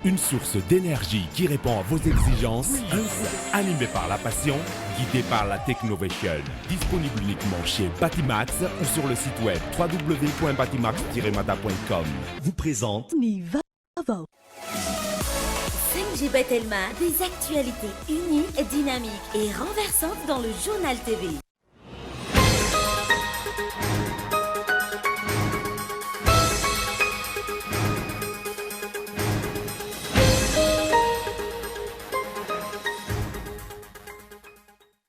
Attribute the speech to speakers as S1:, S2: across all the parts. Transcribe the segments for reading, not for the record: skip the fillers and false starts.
S1: Une source d'énergie qui répond à vos exigences, animé par la passion, guidé par la technovation. Disponible uniquement chez Batimax ou sur le site web www.batimax-mata.com. Vous présente
S2: Nivavo.
S3: 5G Batelma, des actualités uniques, dynamiques et renversantes dans le journal TV.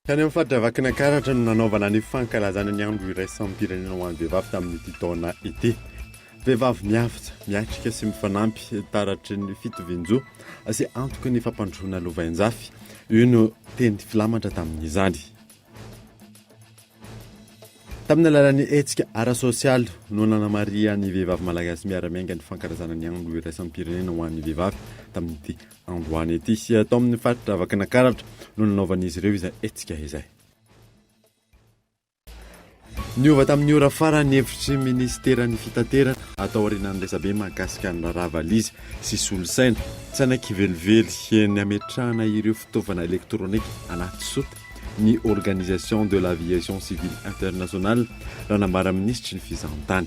S4: Kany fadravakina karatra no nanaovana ny fankalazana ny andro iraisam-pirenena ho an'ny vehivavy tamin'ity taona ity. Vehivavy miavitra, miatrika sy mifanampy taratry ny fitovian-jo sy antoky ny fampandrosoana lovain-jafy. Io no teny filamatra tamin'izany. Tamin'ny alalan'ny hetsika ara-sosialy no nanamaria ny vehivavy malagasy miara-miainga ny fankalazana ny andro iraisam-pirenena ho an'ny vehivavy tamin'ity androany ity. Atao amin'ny fadravakina karatra no nanaovan'izy ireo izay hetsika izay. Niova tamin'ny ora farany hevitry ministeran'ny fitaterana atao aorianan'ny resabe mahakasika ny rahavalizy sy solosaina tsy anakivelively eny ametrahana ireo fitaovana elektronika anaty sota ny Organisation de l'Aviation Civile Internationale raha nambara minisitry ny fizahantany.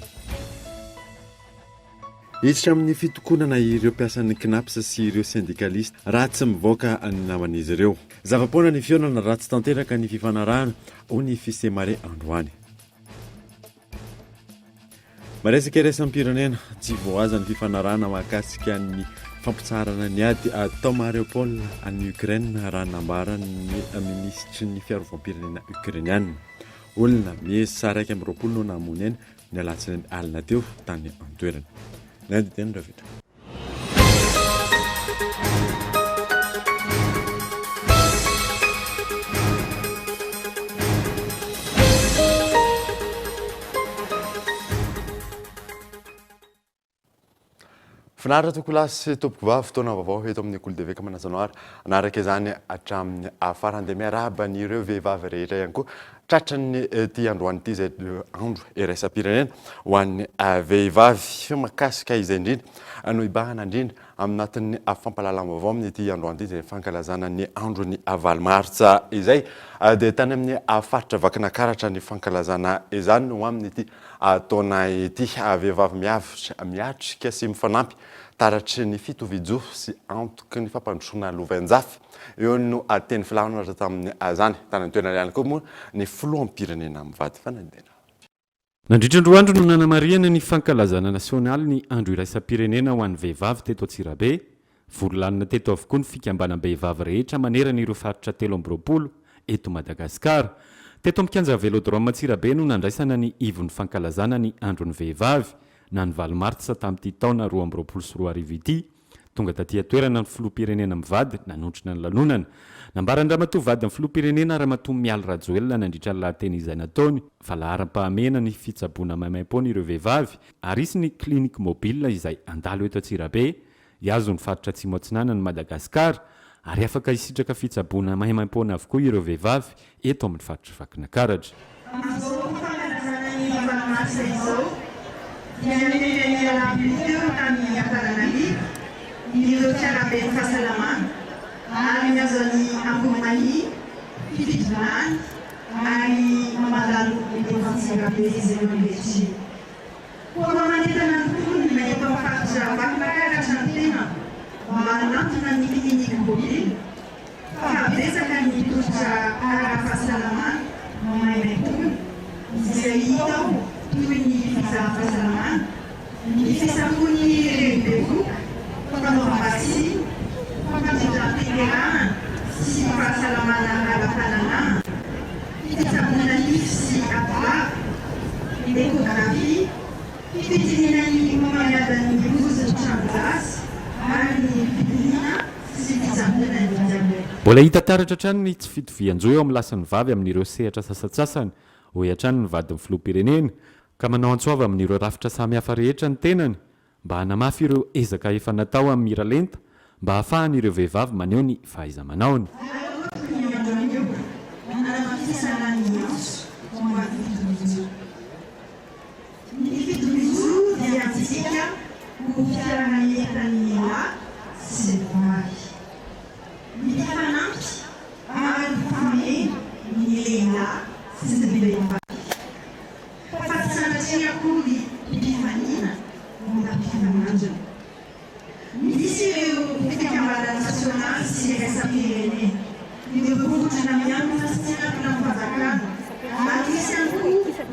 S4: Hiditra amin'ny fitokonana ireo mpiasan'ny KNAPS sy ireo syndikalista raha tsy mivoaka ny naman'izy ireo. Zavapoana ny fionana raha tsy tanteraka ny fifanarahana ho ny fisemare androany. Maresaka iraisam-pirenena tsy voaza ny fifanarahana mahakasika ny fampitsarana ny ady atao Mariupol any Ukraine raha nambara ny ministry ny fiarovam-pirenena Ukrainiana. Olona miisa 120 no namony eny ny alatsiny alina teo tany an-toerana. Nandi teny ravitra. Finaritra tokolasy tompoko vavy fotoana vaovao eto amin'ny École de Veka Manasanoara anaraka izany hatramin'ny afarany dia miarahaba an'ireo vehivavy rehetra ihany koa tratran'ny ity androany ity izay andro iraisam-pirenena ho an'ny vehivavy makasika izay indrindra no ibahana indrindra aminatin'ny fampalalam-baovao amin'ity androany ity izay fankalazana ny androny valomartsa izay dia tany amin'ny faritra vakina karatra ny fankalazana izany ho amin'ity taona ity vehivavy miavitra miatrika sy mifanampy taratry ny fitovijo sy antoky ny fampandrosoana lovain-jafy. Eo no teny filamatra tamin'ny zany tany an-toerana ihany koa moa ny filoham-pirenena mivady fanadina.
S5: Nandritra andro andro no nanamariana ny fankalazana nasionaly ny andro iraisam-pirenena ho an'ny vehivavy teto Antsirabe. Vorolanina teto avokoa ny fikambanam-behivavy rehetra manerana ireo faritra 13 eto Madagasikara. Teto amin'ny kianja Velodrome Antsirabe no nandraisana ny ivon'ny fankalazana ny andron'ny vehivavy na ny valomartsa tamin'ity taona 2024 ity. Tonga taty toerana ny filoham-pirenena mivady nanontrina ny lanonana. Nambaran-dramatoa vady amin'ny filoham-pirenena Ramatoa Mialy Rajoelina nandritra ny lahateny izay nataony fa laharam-pahamena ny fitsaboana maimaim-poana ireo vehivavy ary isy ny klinika mobile izay andalo eto Antsirabe iazo ny faritra Atsimo Atsinana ny Madagasikara ary afaka hisitraka fitsaboana maimaim-poana avokoa ireo vehivavy eto amin'ny faritra vakina karatra.
S6: Ireo tsarabe fahasalamana ary miazany ambony fifidianana ary mamadalo efantsirabe izy ireo rehetra. Koa manentana ny tompony eto amin'ny faritra vakina karatra ny tena mba hanantona ny klinika mobile fa betsaka ny toetra ara-pahasalamana maimaim-poana izay hitao toy ny fizaha-pahasalamana, ny fisampony rehibevoka, fanaovam-baksiny, fampandriam-piarahana sy fahasalamana ara-pananana, fitsaboana nify sy atovava, ekografia, fitsinina ny mamaladan'ny bozony trano-gasy ary ny fidinina sy fitsaboana ny vazambe.
S5: Mbola hita taratra hatrany ny tsy fitovian-jo eo amin'ny lasan'ny vavy amin'ireo sehatra sasatsasany ho hatrany ny vadin'ny filoham-pirenena ka manao antsoava amin'ireo rafitra samihafa rehetra ny tenany mba hanamafy ireo ezaka efa natao amin'ny miralenta mba hahafahan'ireo vehivavy maneho ny fahaiza-manaony.
S6: Ny fitovizo dia antsika ho fiarana entan'ny lahy sy misy fikambanana nasionaly sy resam-pirenena mivokotrana miankina sy tsianana mifazakana ary misy ihany koa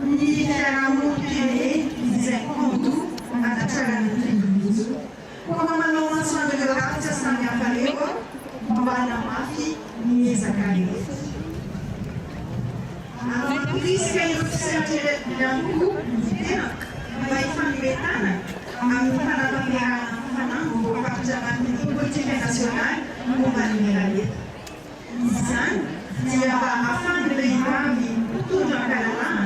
S6: ny fiarahamonimpirenena izay konto anatrarany tribun'izy koa manao masoandreo ratsa samy hafa reo mba hanamafy ny ezaka rehetra risika ireo fisafidy ihany koa miteraka mba ifanoretana amin'ny fanapampiarahana fanambo mbokapitraman'ny politika nasionaly momba ny meraleta izany dia mba ahafany vehivavy mitondra ankalalana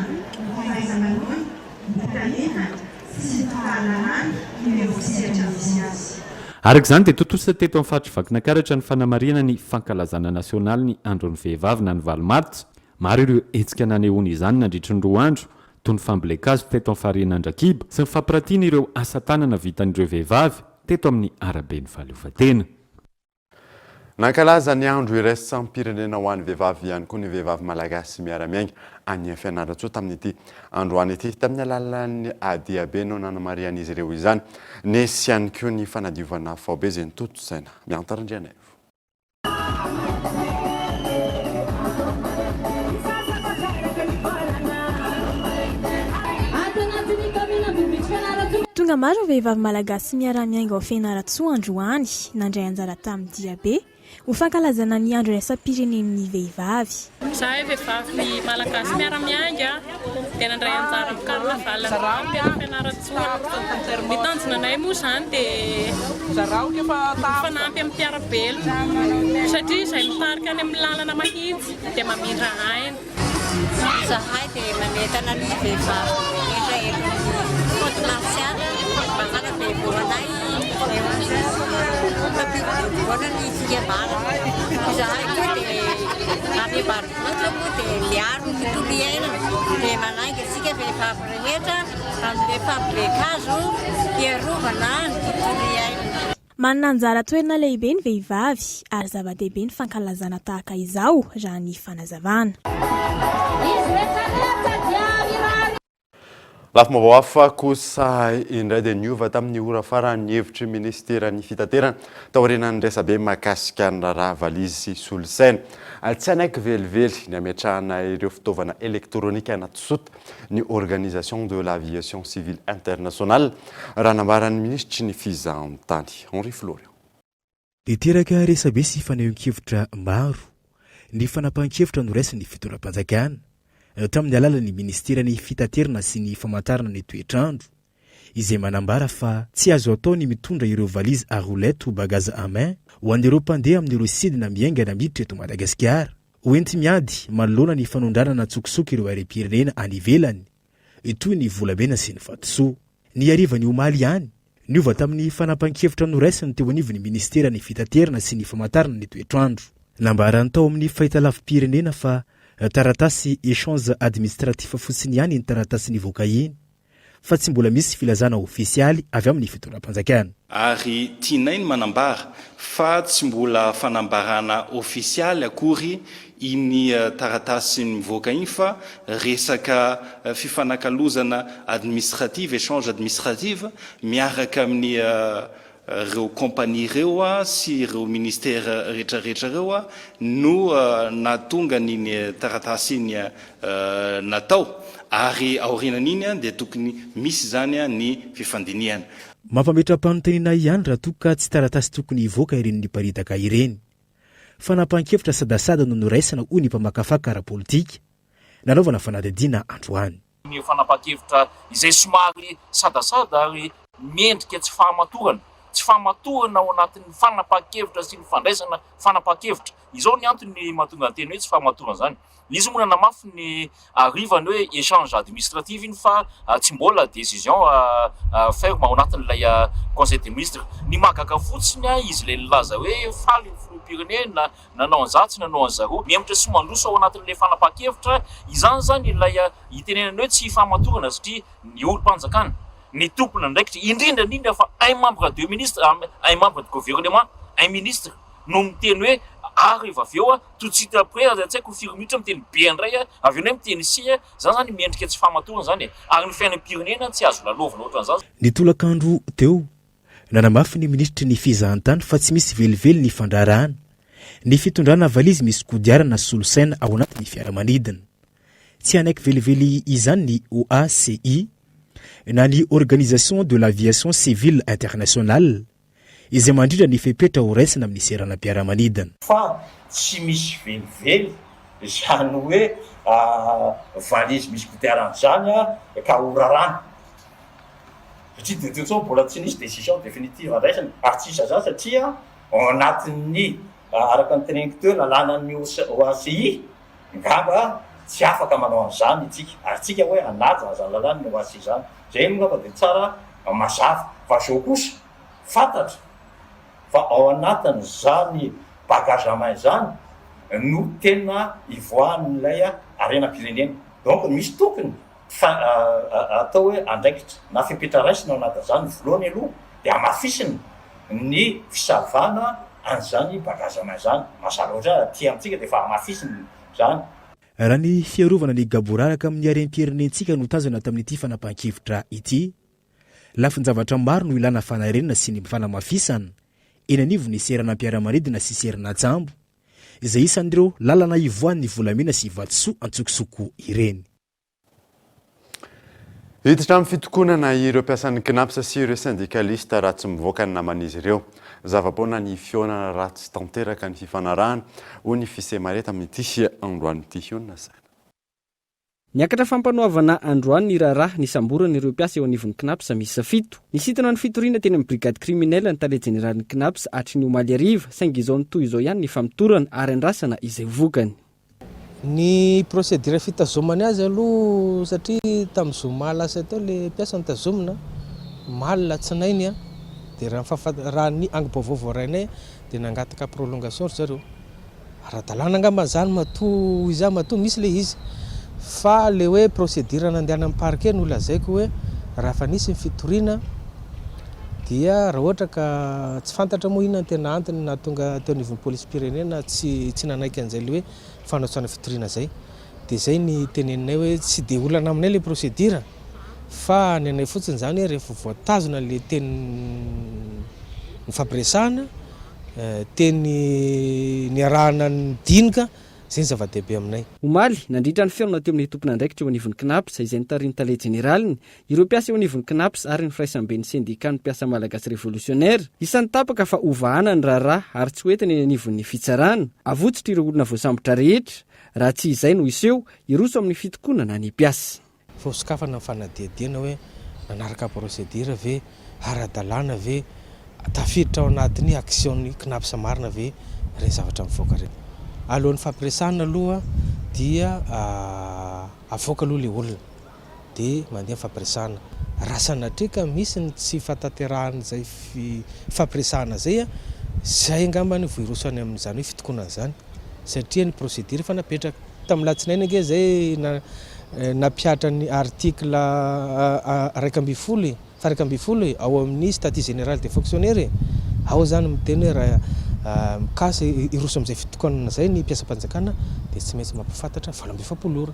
S6: fahaizana-nony mitalenta sy fahalalany ireo fisehatra misy azy
S5: araka izany dia totosa teto amin'ny faritry vakinankaratra ny fanamariana ny fankalazana nasionaly ny andron'ny vehivavy na ny valomaritra maro ireo hetsika nanehoana izany nandritry ny roa andro toy ny fambolekazo teto amin'ny faharenan-drakiba sy ny fampirantiana ireo asa tanana vitan'ireo vehivavy teto amin'ny arabe ny fahaleovan-tena.
S4: Nankalaza ny andro iraisam-pirenena ho an'ny vehivavy ihany koa ny vehivavy malagasy miara-miaina any Fianarantsoa tamin'ity androany ity tamin'ny alalan'ny adiabe no nanamarian'izy ireo izany nesy ihany koa ny fanadiovana faobe izay nitotosaina miantarandrianaivo.
S2: Tonga maro ny vehivavy malagasy miara-miainga ao Fianarantsoa androany nandray anjara tamin'ny diabe ho fankalazana ny andro iraisam-pirenen'ny vehivavy.
S7: Zahay vehivavy malagasy miara-miainga dia nandray anjara amin'ny karnavalana amin'ny Fianarantsoa. Ny tanjonanay moa izany dia fanampy amin'ny mpiarabelo satria izay mitarika any amin'ny lalana mahitsy dia mamindra aina.
S8: Zahay dia mametana ny vehivavy rehetra foto marsiala mahana bevoanay mampivoana ny fikambana. Zahay koa dia ampiambarivontra moa dia miaro ny tontolo iainana dia manaiky isika vehivavy rehetra amin'ny fambolekazo hiarovana ny tontolo iainana.
S2: Manana anjara toerana lehibe ny vehivavy ary zava-dehibe ny fankalazana tahaka izao raha ny fanazavana.
S4: Lafim-baovao kosa indray dia niova tamin'ny ora farany hevitry ministeran'ny fitaterana taorianan'ny resabe mahakasika ny raharaha valizy sy solosaina. Tsy anaiky velively ny ametrahana ireo fitaovana elektronika anaty sota ny Organisation de l'Aviation Civile Internationale raha nambaran'ny ministry ny fizahan-tany Henri Florian.
S9: Teraka resabe sy fanehoan-kevitra maro ny fanapahan-kevitra no raisiny fitondram-panjakana tamin'ny alalan'ny ministeran'ny fitaterana sy ny famantarana ny toetrandro izay manambara fa tsy azo atao ny mitondra ireo valizy à roulette ou bagage à main ho an'ireo mpandeha amin'ireo sidina miaingana miditra eto Madagasikara. Hoenty miady manoloana ny fanondranana tsokisoko ireo aream-pirenena any ivelany toy ny volamena sy ny vatosoa. Ny arivany omaly ihany niova tamin'ny fanapahan-kevitra noraisiny teo anivon'ny ministeran'ny fitaterana sy ny famantarana ny toetrandro. Nambarany tao amin'ny fahitalavim-pirenena fa taratasy échange administratif fotsiny ihany ny taratasy nivoaka iny fa tsy mbola misy filazana ofisialy avy amin'ny fitondram-panjakana.
S10: Ary tianainy manambara fa tsy mbola fanambarana ofisialy akory iny taratasy nivoaka iny fa resaka fifanakalozana administrative échange administrative miaraka amin'ny reo kompani reo sy ireo ministera rehetrarehetra reo no natonga niny taratasy iny natao ary aorinan'iny dia tokony misy zany ny fifandiniana.
S9: Mampametra-panontaniana ihany raha toka tsy taratasy tokony hivoaka ireny ny paritaka ireny. Fanapahan-kevitra sadasada no noraisana ho ny mpamakafaka ara-politika nanaovana fanadihadiana androany.
S11: Ny fanapahan-kevitra izay somary sadasada ary mendrika tsy fahamatorana. Tsy fahamatorana ao anatin'ny fanapahan-kevitra sy ny fandraisana fanapahan-kevitra. Izao ny antony mahatonga anteny hoe tsy fahamatorana zany. Izy moa namafy ny arivany hoe échange administratif iny fa tsy mbola décision ferme ao anatin'ilay conseil des ministres. Ny mahagaga fotsiny izy ilay nilaza hoe faly ny filoham-pirenena nanao an'zatsy nanao an'zaro miemitra sy mandroso ao anatin'ilay fanapahan-kevitra izany zany ilay itenenany hoe tsy fahamatorana satria ny olo-mpanjakana ny tompona ndraikitra indrindra fa un membre de ministre un membre de gouvernement un ministre no miteny hoe arrive avy eo tout de suite après tsy haiko firy minitra miteny be andray avy eo nay miteny si zany zany miendrika tsy fahamatorana zany ary ny fiainam-pirenena tsy azo lalovina ohatran'izany.
S9: Ny tolakandro teo nanamafy ny ministry ny fizahantany fa tsy misy velively ny fandrarahana ny fitondrana valizy misy kodiarana solosaina ao anatin'ny fiaramanidina tsy anaiky velively izany ny OACI na ny Organisation de l'Aviation Civile Internationale izay mandrindra ny fepetra ho raisina amin'ny seranam-piaramanidina
S12: fa tsy misy velively zany hoe valizy misy kodiarana zany ka horarana satria de teo mbola tsy nisy décision définitive andraisana artisa zany satria ao anatin'ny araka ny teneniko teo lalànan'ny OACI ngamba tsy afaka manao an'izany itsika ary tsika hoe anaja zany lalàn'ny OACI zany zay ngamba de tsara mazava fa zao kosa fantatra fa ao anatin' zany bagazamain zany no tena ivoan'ilay arenam-pirenena donc misy tokony atao hoe andraikitra na fepetra raisina ao anatin' zany voalohany aloha de amafisina ny fisavana an'izany bagazamain zany masala ohatra ty amintsika de fa amafisina zany
S9: raha ny fiarovana ny gaboraraka amin'ny harem-pirenentsika no tazana tamin'ity fanapahan-kevitra ity lafin-javatra maro no ilana fanarenana sy ny fanamafisana eny anivo ny seranam-piaramanidina sy serana-tsambo izay isan'ireo lalana ivoan'ny volamena sy vatosoa antsokosoko ireny
S4: hiditra amin'ny fitokonana ireo mpiasan'ny KNAPS sy ireo syndicaliste raha tsy mivoaka ny naman'izy ireo zavapoana ny fionana raha tsy tanteraka ny fifanarahana ho ny fisemareta amin'ity androanyity hionana zany
S13: niakatra fampanoavana androany ny raharaha ny samborana ireo mpiasa eo anivon'ny KNAPS misy 7 nisitana ny fitoriana teny amin'ny brigade criminelle ny tale général ny KNAPS atry ny omaly ariva saingy izao nytoy izao ihany ny famitorana ary andrasana izay vokany
S14: ny procédure fitazomany azy aloha satria tamin'izao mahalasa teo le mpiasa nitazomina malina tsinainy dia raha ny angy-baovao voarainay dia nangataka prolongation zareo ara-dalàna angamba zany matoa izy matoa misy le izy fa le hoe procédure nandehana amin'ny parquet no lazaiko hoe raha fa nisy ny fitoriana dia raha ohatra ka tsy fantatra moa inona ny tena antony na tonga teo anivon'ny police pirenena tsy nanaiky an'izay le hoe fanaotsana fitoriana zay dia zay ny teneninay hoe tsy dia olana aminay le procédure fa ny anay fotsiny zany hoe rehefa voatazona le teny ny fampiresahana teny ny arahana ny dinika zay ny zava-dehibe aminay
S13: omaly nandritra ny feona teo amin'ny tompona andraikitra eo anivon'ny KNAPS izay nitariny tale généraliny ireo mpiasa eo anivon'ny KNAPS ary ny firaisambe ny syndicat ny mpiasa malagasy révolutionnaire isan'ny tapaka fa ovahana ny raharaha ary tsy hoetiny eny anivon'ny fitsarana avotsitra ireo olona voasambotra rehetra raha tsy izay no iseho iroso amin'ny fitokonana ny mpiasa
S14: fosokafana fanadihadiana hoe nanaraka procédure ve ara-dalàna ve tafiditra ao anatin'ny action'ny KNAPS marina ve reny zavatra mivoaka reny alohan'ny fampiresahana aloha dia avoaka aloha le olona dia mandeha fampiresahana raha sanatrika misy ny tsy fatanterahana zay fampiresahana zay zay angambany voirosany amin'izany hoe fitokonana zany satria ny procédure fa napetraka tamin'ny latsinainy ake zay napiatra ny article raika amby folo ao amin'ny statut général des fonctionnaires ao zany miteny hoe raha mikasa iroso amin'izay fitokonana zay ny mpiasa-panjakana dia tsy maintsy mampafantatra 7 ora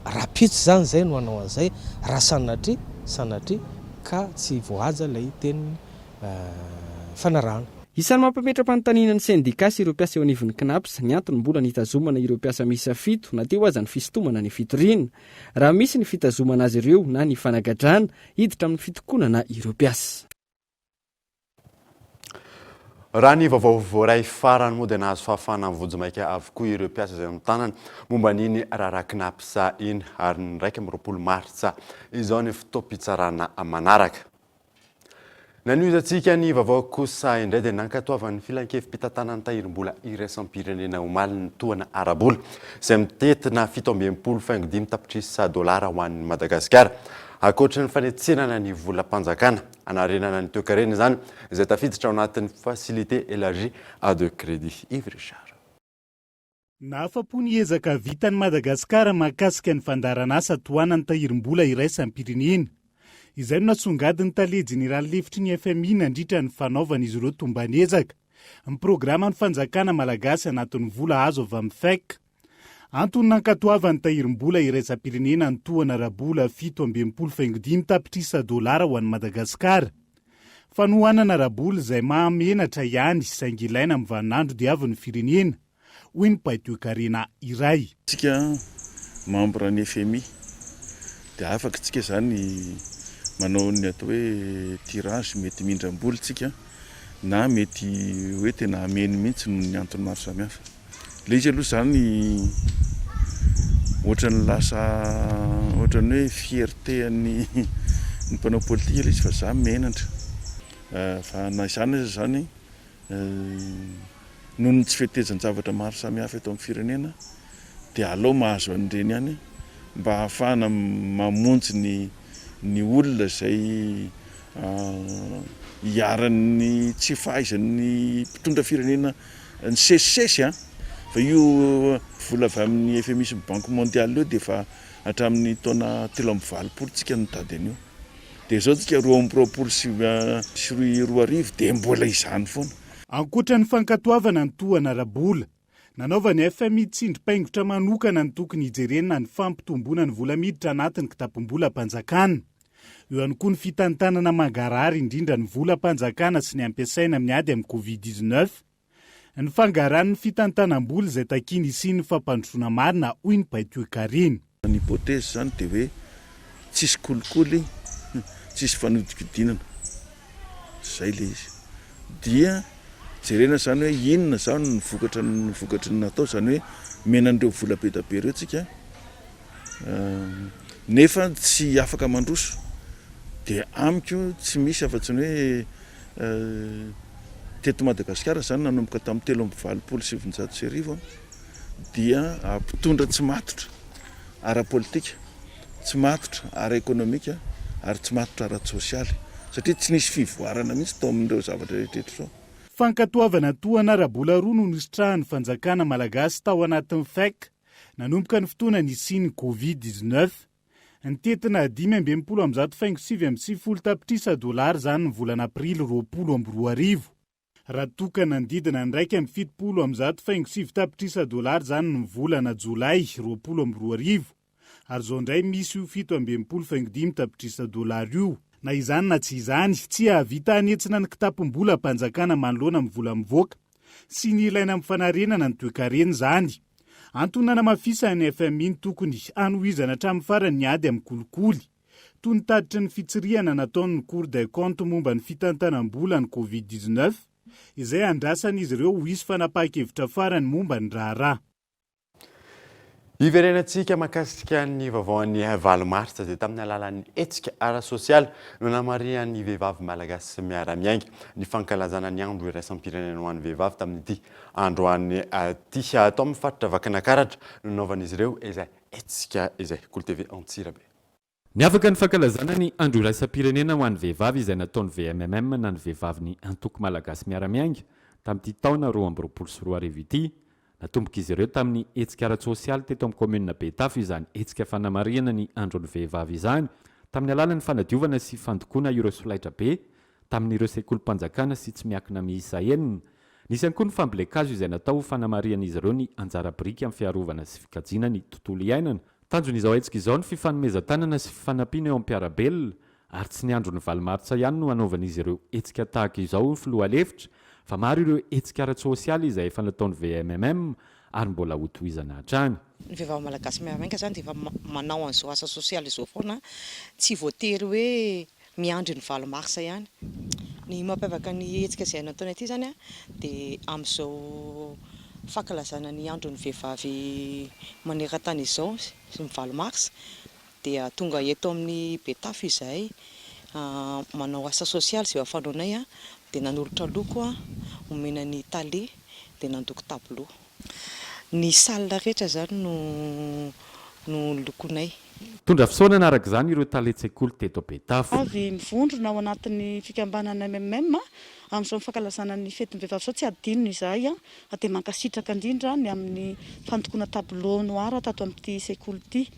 S14: raha pitsy zany zay no hanao an'izay raha sanatry ka tsy voahaja ilay teny fanarahana
S13: isan'ny mampametra-panontaniana ny syndicat sy ireo mpiasa eo anivon'ny KNAPS ny antony mbola nitazomana ireo mpiasa miisa 7 na teo aza ny fisintomana ny fitoriana raha misy ny fitazomana azy ireo na ny fanagadrana hiditra amin'ny fitokonana ireo mpiasa
S4: raha ny vaovao voaray farany moa dia nahazo fahafahana amin'ny vojomaika avokoa ireo mpiasa izay amin'ny tanany momba n'iny raharaha KNAPS iny ary ny 1 martsa izao ny fotoam-pitsarana manaraka naniozantsika ny vaovao kosa indray dia nankatoavan'ny filan-kevim-pitantanana ny tahirim-bola iraisam-pirenena omaly ny tohana arabola izay mitetina 17.5 tapitrisa dolara ho an'ny Madagasikara akoatra ny fanetsenana ny volam-panjakana anarenana ny toekarena zany izay tafiditra ao anatin'ny facilité élargie à de crédit Yves Richard.
S15: Nahafapo ny ezaka vitan'ny Madagasikara mahakasika ny fandarana asa tohanany tahirim-bola iraisam-pirenena izay no nasongadiny tale Général lefitry ny FMI nandritra ny fanaovana izy ireo tombany ezaka ny programa ny fanjakana malagasy anatin'ny vola azo avy amin'ny FEC antony nankatoavany tahirim-bola iraisam-pirenena ny tohana arabola 17.5 tapitrisa dolara ho an'ny Madagasikara fanohanana raboly izay mahamenatra ihany saingy ilaina amin'ny vaninandro dia avy ny firenena hoy ny paitoekarena iray.
S16: Tsika membre ny FMI dia afaka tsika zany manao ny atao hoe tirage mety mindram-boly tsika na mety hoe tena ameny mihitsy ny antony maro samihafa. Le izy aloha zany ohatrany lasa ohatrany hoe fierté ny mpanao politika le izy fa za menatra fa na izany zany noho ny tsy fetezan-javatra maro samihafa eto amin'ny firenena dia aleo mahazo an'ireny ihany mba hahafahana mamonjy ny olona izay hiaran'ny tsy fahaizan'ny mpitondra firenena ny sesisesy fa io vola avy amin'ny FMI sy Banque mondiale io dia fa hatramin'ny taona 3.20 tsika nitady an'io. Dia zao tsika 2.20 sy 2.10 dia mbola izany foana.
S15: Ankoatra ny fankatoavana ny tohana rabola, nanaovany FMI tsindrim-paingotra manokana ny tokony hijerena ny fampitomboana ny vola miditra anatin'ny kitapom-bola-panjakana. Eo ihany koa ny fitantanana mangarary indrindra ny vola-panjakana sy ny ampiasaina amin'ny ady amin'ny Covid-19. Ny fangaran'ny fitantanam-bola izay takiana isian'ny fampandrosoana marina hoy ny paitoekarena.
S16: Ny hypothèse zany dia hoe tsisy kolikoly, tsisy fanodikidinana. Zay le izy. Dia jerena zany hoe inona zany ny vokatry ny natao zany hoe menan'ireo vola be da be ireo tsika nefa tsy afaka mandroso. Dia amiko tsy misy afa-tsy ny hoe teto Madagasikara zany nanomboka tamin'ny 3.20 dia mpitondra tsy matotra ara-politika, tsy matotra ara-ekonomika ary tsy matotra ara-sosialy satria tsy nisy fivoarana mihitsy tao amin'ireo zavatra rehetra zao.
S15: Fankatoavana tohana rabola roa no nisitrahan'ny fanjakana malagasy tao anatin'ny FEC nanomboka ny fotoana nisian'ny Covid-19. Ny tetina 5.770 tapitrisa dolary zany ny volana aprily 2022. Raha tokana ny didina ny 1.770 tapitrisa dolary zany ny volana jolay 2022. Ary zao indray misy 7.5 tapitrisa dolary io. Na izany na tsy izany, tsy havita hanetsina ny kitapom-bola-panjakana manoloana amin'ny vola mivoaka sy ny ilaina amin'ny fanarenana ny toekarena zany. Antonana mafisa ny FMI tokony anohizana hatramin'ny farany ny ady amin'ny kolikoly toy ny taditra ny fitsirihana nataon'ny Cour des comptes momba ny fitantanam-bola ny Covid-19 izay andrasan'izy ireo ho hisy fanapahan-kevitra farany momba ny raharaha.
S4: Iverenantsika mahakasika ny vaovaon'ny 8 Martsa dia tamin'ny alalan'ny hetsika ara-sosialy no namarian'ny vehivavy malagasy miara-miainga ny fankalazana ny andro iraisam-pirenena ho an'ny vehivavy tamin'ity androany ty atao amin'ny faritra Vakinakaratra no nanaovan'izy ireo izay hetsika izay KOLTV Antsirabe.
S5: Niavaka ny fankalazana ny andro iraisam-pirenena ho an'ny vehivavy izay nataon'ny VMMM na ny vehivavy ny antoko malagasy miara-miainga tamin'ity taona 2024 ity. Natomboka izy ireo tamin'ny hetsika ara-sosialy teto amin'ny komuna Betafy izany hetsika fanamariana ny andron'ny vehivavy izany tamin'ny alalan'ny fanadiovana sy fandokoana ireo solaitra be tamin'ireo sekolim-panjakana sy tsy miakina miisa enina. Nisy ihany koa ny fambolekazo izay natao fanamarian'izy ireo ny anjara biriky amin'ny fiarovana sy fikajiana ny tontolo iainana. Tanjon'izao hetsika izao ny fifanomezan-tanana sy fifanampiana eo amin'ny mpiarabelona ary tsy ny andron'ny 8 Martsa ihany no anaovan'izy ireo hetsika tahaka izao ny filoha-lefitra. Fa maro ireo hetsika ara-sosialy izay efa nataon'ny VMMM ary mbola ho tohizana hatrany.
S17: Ny vehivavy malagasy miara-miainga zany dia efa manao an'izao asa sosialy izao foana, tsy voatery hoe miandry ny 8 Martsa ihany. Ny mampiavaka ny hetsika izay nataony aty zany dia amin'izao fankalazana ny andron'ny vehivavy maneran-tany izao sy ny 8 Martsa dia tonga eto amin'ny Betafy izay manao asa sosialy izay afanonay dia nanolotra loko omena ny tale dia nandoko tableau. Ny salle rehetra zany no lokonay.
S5: Tondra fisaonana araka izany ireo taletsekoly teto Betafy.
S18: Avy mivondrona ao anatin'ny fikambanana MMM amin'izao fankalazana ny fetin'ny vehivavy izao tsy adinony izahay dia mankasitraka indrindra ny amin'ny fandokoana tableau noir tato amin'ity sekoly ity.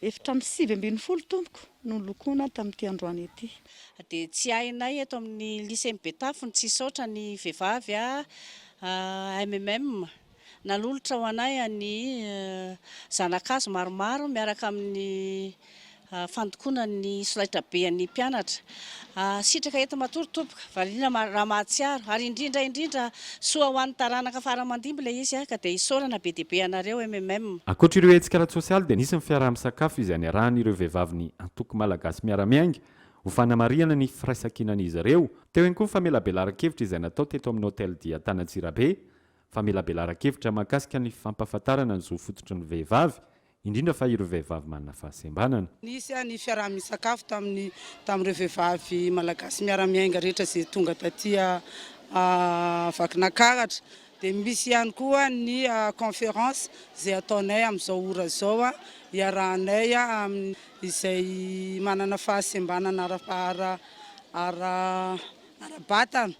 S18: Efitra amin'ny 7 tompoko no lokoana tamin'ity androany ity.
S19: Dia tsy hainay eto amin'ny lycée Betafy ny tsy saotra ny vehivavy MMM. Nalolotra ho anay ny zanakazo maromaro miaraka amin'ny fandokona ny solaitrabean'ny mpianatra. Sitraka eto matorotompoka valina raha mahatsiaro ary indrindra soa ho an'ny taranaka faramandimby ilay izy ka dia isaorana be dia be anareo MMM.
S5: Ankoatra ireo hetsika ara-tsosialy dia nisy ny fiaraha-misakafo izay niarahan'ireo vehivavy ny antoko malagasy miara-miainga ho fanamariana ny firaisan-kinan'izy ireo. Teo ihany koa ny famelabelara-kevitra izay natao teto amin'ny hôtel dia Tanatsirabe. Famelabelara-kevitra mahakasika ny fampahafantarana ny zo fototry ny vehivavy, indrindra fa ireo vehivavy manana fahasembanana.
S20: Nisy ny fiaraha-misakafo tamin'ireo vehivavy malagasy miara-miainga rehetra izay tonga taty Vakinankaratra. Dia misy ihany koa ny conférence izay ataonay amin'izao ora izao iarahanay izay manana fahasembanana ara-batana.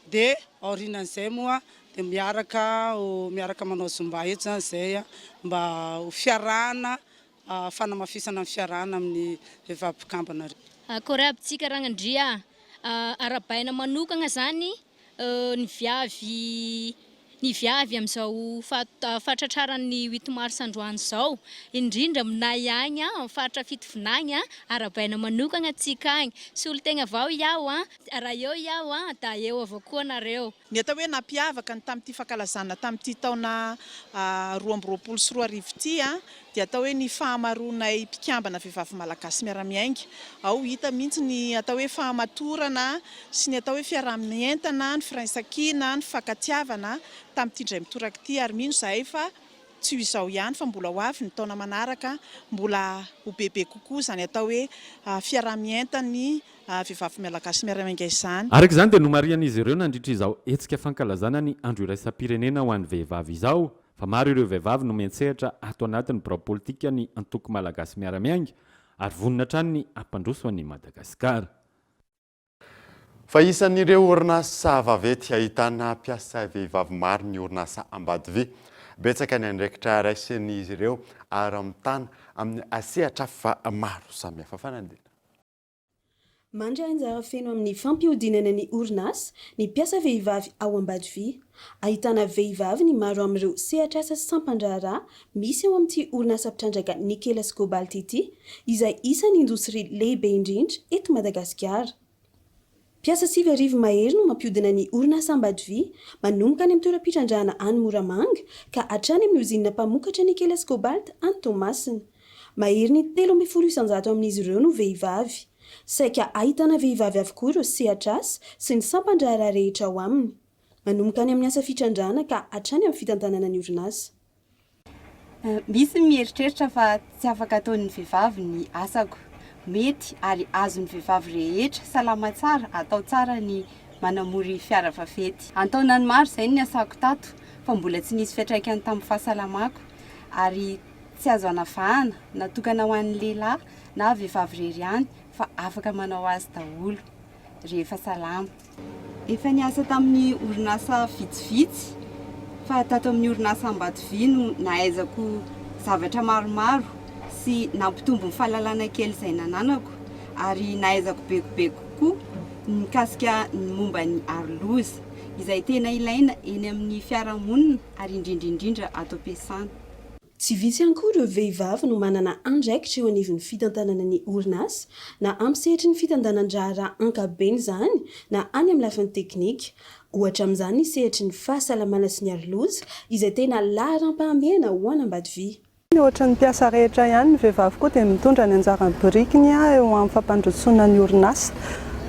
S20: Dia aorinan'izay moa dia miaraka manao zomba eto zany izay mba ho fiarahana fanamafisana ny fiarahana amin'ny vehivavy mpikambana.
S21: Korabitsika Rangandria arabaina manokana zany ny viavy amin'izao fatratraran'ny 8 mars androany izao, indrindra aminay agny amin'ny faritra fitovinagny arabaina manokana antsika agny. Sy olo-tegna vao iaho raha eo iaho da eo avao koa anareo.
S22: Ny atao hoe nampiavaka ny tamin'ity fankalazana tamin'ity taona 2024 sy 2025 dia atao hoe ny fahamaroanay mpikambana vehivavy malagasy miara-miainga. Ao hita mihitsy ny atao hoe fahamatorana sy ny atao hoe fiarahamientana, ny firaisan-kina, ny fankatiavana tamin'ity indray mitoraka ity, ary mino zahay fa tsy izao ihany fa mbola ho avy ny taona manaraka mbola ho bebe kokoa zany atao hoe fiarahamientany vehivavy malagasy miara-miainga izany.
S5: Araka izany dia nomarian'izy ireo nandritra izao hetsika fankalazana ny andro iraisam-pirenena ho an'ny vehivavy izao. Fa maro ireo vehivavy no miantsehatra ato anatin'ny birao politika ny antoko malagasy miara-miainga ary vonina hatrany ny ampandroso an'i Madagasikara.
S4: Fa isan'ireo orinasa vaventy ahitana mpiasa vehivavy maro ny orinasa Ambadivi. Betsaka ny andraikitra raisin'izy ireo ary amitana amin'ny asehatra fa maro samihafa fanandina.
S23: Mandry anjara feno amin'ny fampihodinana ny orinasa ny mpiasa vehivavy ao Ambadivi. Ahitana vehivavy ny maro amin'ireo sehatra asa sampandraharaha misy ao amin'ity orinasa mpitrandraka Nikelas Cobalt ity, izay isan'ny indostria lehibe indrindra eto Madagasikara. Mpiasa 7,000 mahery no mampihodina ny orinasa Ambadivi manomboka any amin'ny toeram-pitrandrahana any Moramanga ka hatrany amin'ny ozinina mpamokatra Nikelas Cobalt any Tomasina. Mahery ny 3,10 isanjato amin'izy ireo no vehivavy. Saika ahitana vehivavy avokoa ireo sehatra asa sy ny sampandraharaha rehetra ao aminy. Manomboka any amin'ny asa fitrandrahana ka hatrany amin'ny fitantanana ny orinasa.
S24: Misy mieritreritra fa tsy afaka ataon'ny vehivavy ny asako. Mety ary azon'ny vehivavy rehetra salama tsara, atao tsara ny manamory fiara vaventy. Antaonany maro izay ny asako tato fa mbola tsy nisy fiantraikany tamin'ny fahasalamako ary tsy azo anavahana natokana ho an'ny lehilahy na vehivavy rery ihany fa afaka manao azy daholo rehefa salama. Efa niasa tamin'ny orinasa vitsivitsy fa tato amin'ny orinasa Ambadivi no nahaizako zavatra maromaro sy nampitombo ny fahalalana kely izay nananako ary nahaizako bekobe kokoa mikasika ny momba ny aroloza izay tena ilaina eny amin'ny fiarahamonina ary indrindra ato am-piasana.
S23: Tsy vitsy ihany koa ireo vehivavy no manana andraikitra eo anivon'ny fitantanana ny orinasa na amin'ny sehatry ny fitantanan-draharaha ankabeny izany na any amin'ny lafiny teknika. Ohatra amin'izany ny sehatry ny fahasalamana sy ny aroloza izay tena laharam-pahamehana ho any Ambadivi.
S25: Ohatra ny mpiasa rehetra ihany ny vehivavy koa dia mitondra ny anjarany birikiny eo amin'ny fampandrosoana ny orinasa.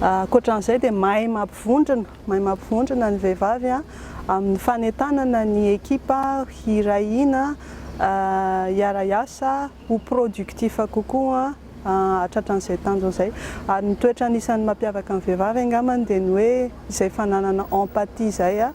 S25: Ankoatran'izay dia mahay mampivondrona ny vehivavy amin'ny fanentanana ny ekipa hirahina hiara-iasa ho productifa kokoa hatratran'izay tanjona izay. Ary ny toetra anisan'ny mampiavaka ny vehivavy angambany dia ny hoe izay fananana empathie izay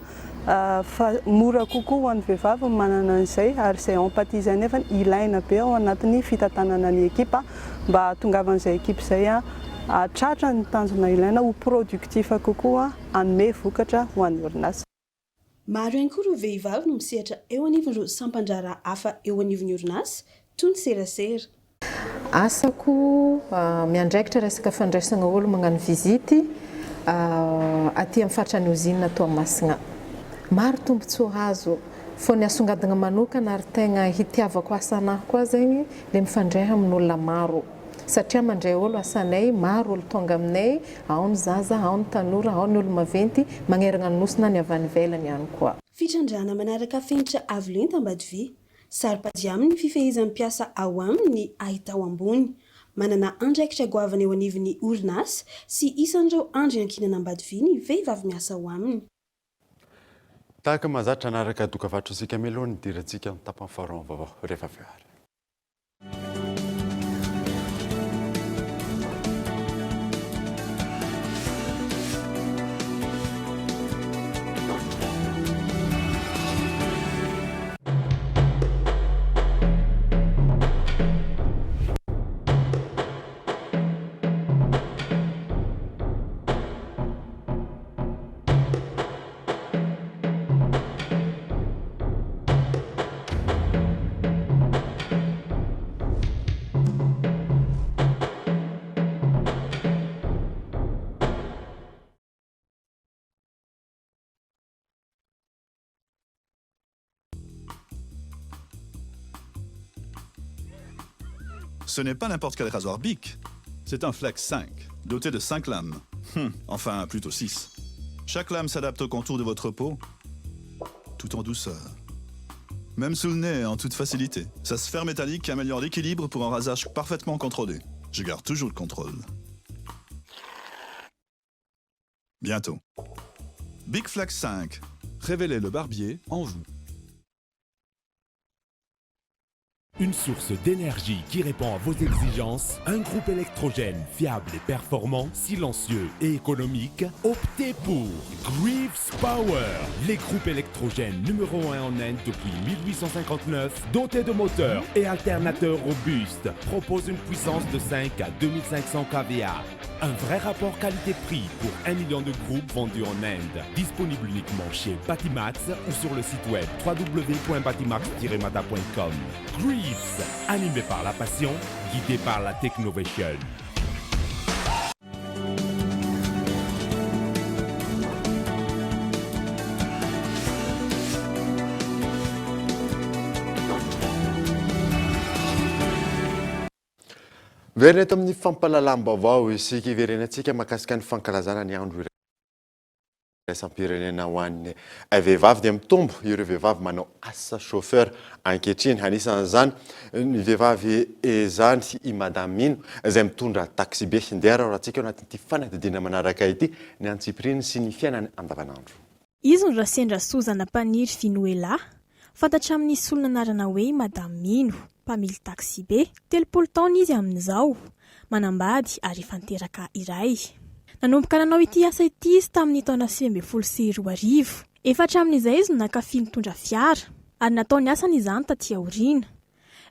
S25: fa mora kokoa ho an'ny vehivavy ny manana an'izay ary izay empathie izay nefa ilaina be ao anatin'ny fitantanana ny ekipa mba hahatongavan'izay ekipa izay hatratra ny tanjona ilaina ho productifa kokoa hanome vokatra ho an'ny orinasa.
S23: Maro ihany koa ireo vehivavy no misehatra eo anivon'ireo sampandraharaha hafa eo anivon'ny orinasa toy ny serasera.
S26: Asako miandraikitra resaka fandraisana olo magnano vizity aty amin'ny fatrany ozinina Toamasina. Maro tombontsoa azo fô ny asongadina manokana ary tegna hitiavako asanahy koa zegny le mifandray amin'olona maro satria mandray olo asanay maro olo tonga aminay ao ny zaza ao ny tanora ao ny olo maventy magnerana ny nosina ny avy any ivelany ihany koa
S23: fitrandrana manaraka fenitra avo lenta Ambatovi saro-pady aminy fifehizan'ny mpiasa ao aminy ahita ao ambony manana andraikitra goavana eo anivon'ny orinasa sy isan'ireo andro ankinana Ambatovi ny vehivavy miasa ao aminy
S4: tahaka mahazatra anaraka dokavatro sika melohany dirantsika ny tapany faharoa vaovao rehefa avy ary
S1: Ce n'est pas n'importe quel rasoir Bic. C'est un Flex 5, doté de 5 lames. Enfin, plutôt 6. Chaque lame s'adapte au contour de votre peau, tout en douceur. Même sous le nez, en toute facilité. Sa sphère métallique améliore l'équilibre pour un rasage parfaitement contrôlé. Je garde toujours le contrôle. Bientôt. Bic Flex 5. Révélez le barbier en vous.
S2: Une source d'énergie qui répond à vos exigences, un groupe électrogène fiable et performant, silencieux et économique, optez pour Greaves Power, les groupes électrogènes numéro 1 en Inde depuis 1859, dotés de moteurs et alternateurs robustes, proposent une puissance de 5 à 2500 kVA. Un vrai rapport qualité-prix pour 1 million de groupes vendus en Inde. Disponible uniquement chez Batimax ou sur le site web www.batimax-mata.com. Greaves, animé par la passion, guidé par la technovation.
S4: Verina eto amin'ny fampalalam-baovao isika iverenantsika mahakasika ny fankalazana ny andro iraisam-pirenena ho an'ny vehivavy dia mitombo ireo vehivavy manao asa chauffeur ankehitriny anisan'izany ny vehivavy izany i Madame Mino izay mitondra taxi be ndeha rahatsika ao anatin'ity fanadidina manaraka ity ny antsipiriny sy ny fiainany andavanandro.
S3: Izy ny Rasendra Sozana Paniry Finuela fantatra amin'ny solona anarana hoe Madame Mino mpamily taxi be 30 taona izy amin'izao manambady ary fanteraka iray. Nanomboka nanao ity asa ity izy tamin'ny taona 2014. Efatra amin'izay izy no nakafy nitondra fiara ary natao ny asany izany taty aoriana.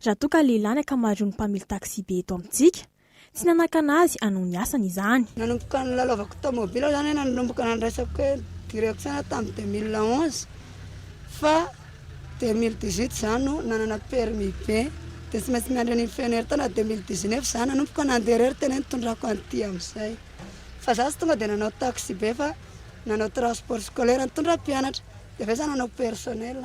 S3: Raha toa ka lehilahy ny ankamaroan'ny mpamily taxi be eto amintsika tsy nanakana azy hanao ny asany izany.
S6: Nanomboka ny lalaovako tomobile zany nanomboka nandraisako hoe direction tamin'ny 2011 fa 2018 zany no nanana permis be dia tsy maintsy miandry ny fener tana 2019 zany nanomboka nandeha tena nitondrako an'ity amin'izay. Fa za sy tonga dia nanao taxi be fa nanao transport scolaire nitondra mpianatra dia fa zany nanao personnel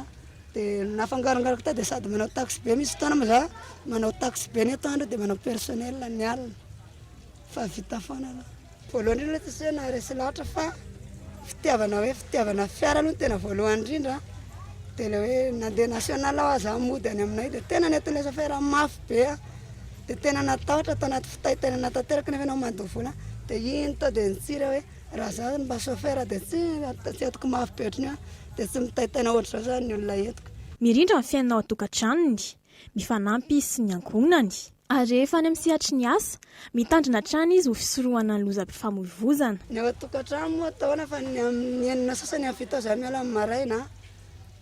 S6: dia nafangarongaroko ta dia sady manao taxi be misy fotoana moa za manao taxi be ny atoandro dia manao personnel ny alina fa vita foana la. Voalohany indrindra tsy hoe naharesy lahatra fa fitiavana fiara aloha tena voalohany indrindra dia le hoe nandeha national aho aza mody any aminay dia tena nentin'ilay chauffeur mafy be dia tena natahotra atao anaty fitaitana natateraka nefa anao mandovola dia iny tao dia nitsiry hoe raha za mba chauffeur dia tsy atoko mafy be ohatriny dia tsy mitaitana ohatr' zao zany ny olona entiko.
S3: Mirindra ny fiainao atokantranony, mifanampy sy ny ankohonany. Ary rehefa any amin'ny sehatry ny asa, mitandrina trano izy ho fisorohana ny lozam-pifamoivoizana.
S6: Ny ao atokantrano moa ataona fa ny enina sasany amin'ny fito za miala amin'ny maraina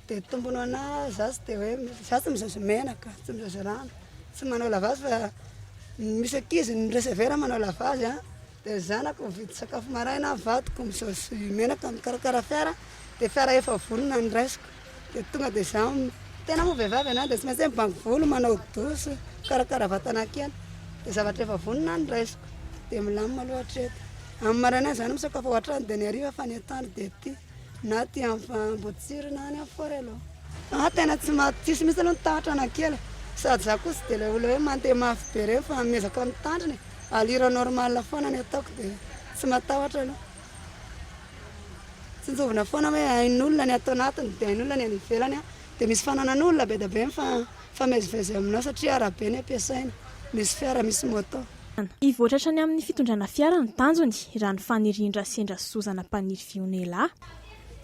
S6: dia tombono ana za tsy dia hoe za tsy mizazo menaka, tsy mizazo rano, tsy manao lavazy fa misy ankizy ny resevera manao lavazy dia zanako mividy sakafo maraina vadiko mizazo menaka mikarakara fiara dia fiara efa volona ny raisiko dia tonga dia za tena moa vehivavy ana dia tsy maintsy mibango volo manao dosy karakara vatana kely dia zavatra efa vonona ny raisiko dia milamina aloha hatreto amin'ny maraina zany misakafo ao an-trano dia ny hariva fa ny atoandro dia ty na ty Ambotsiro na any amin'ny Forelo. Tena tsy misy aloha nitahotra anakely sady za koa sy de le olo hoe mandeha mafy be reo fa miezaka mitandriny alira normal foana ny ataoko dia tsy matahotra aloha tsinjovina foana hoe hain'olona ny atao anatiny dia hain'olona ny any ivelany dia misy fananan'olona be da be fa mezivezy aminao satria arabe ny ampiasaina misy fiara misy moto
S3: ivoatratra ny amin'ny fitondrana fiara ny tanjony raha ny fanirindra sendra sozana mpaniry vionela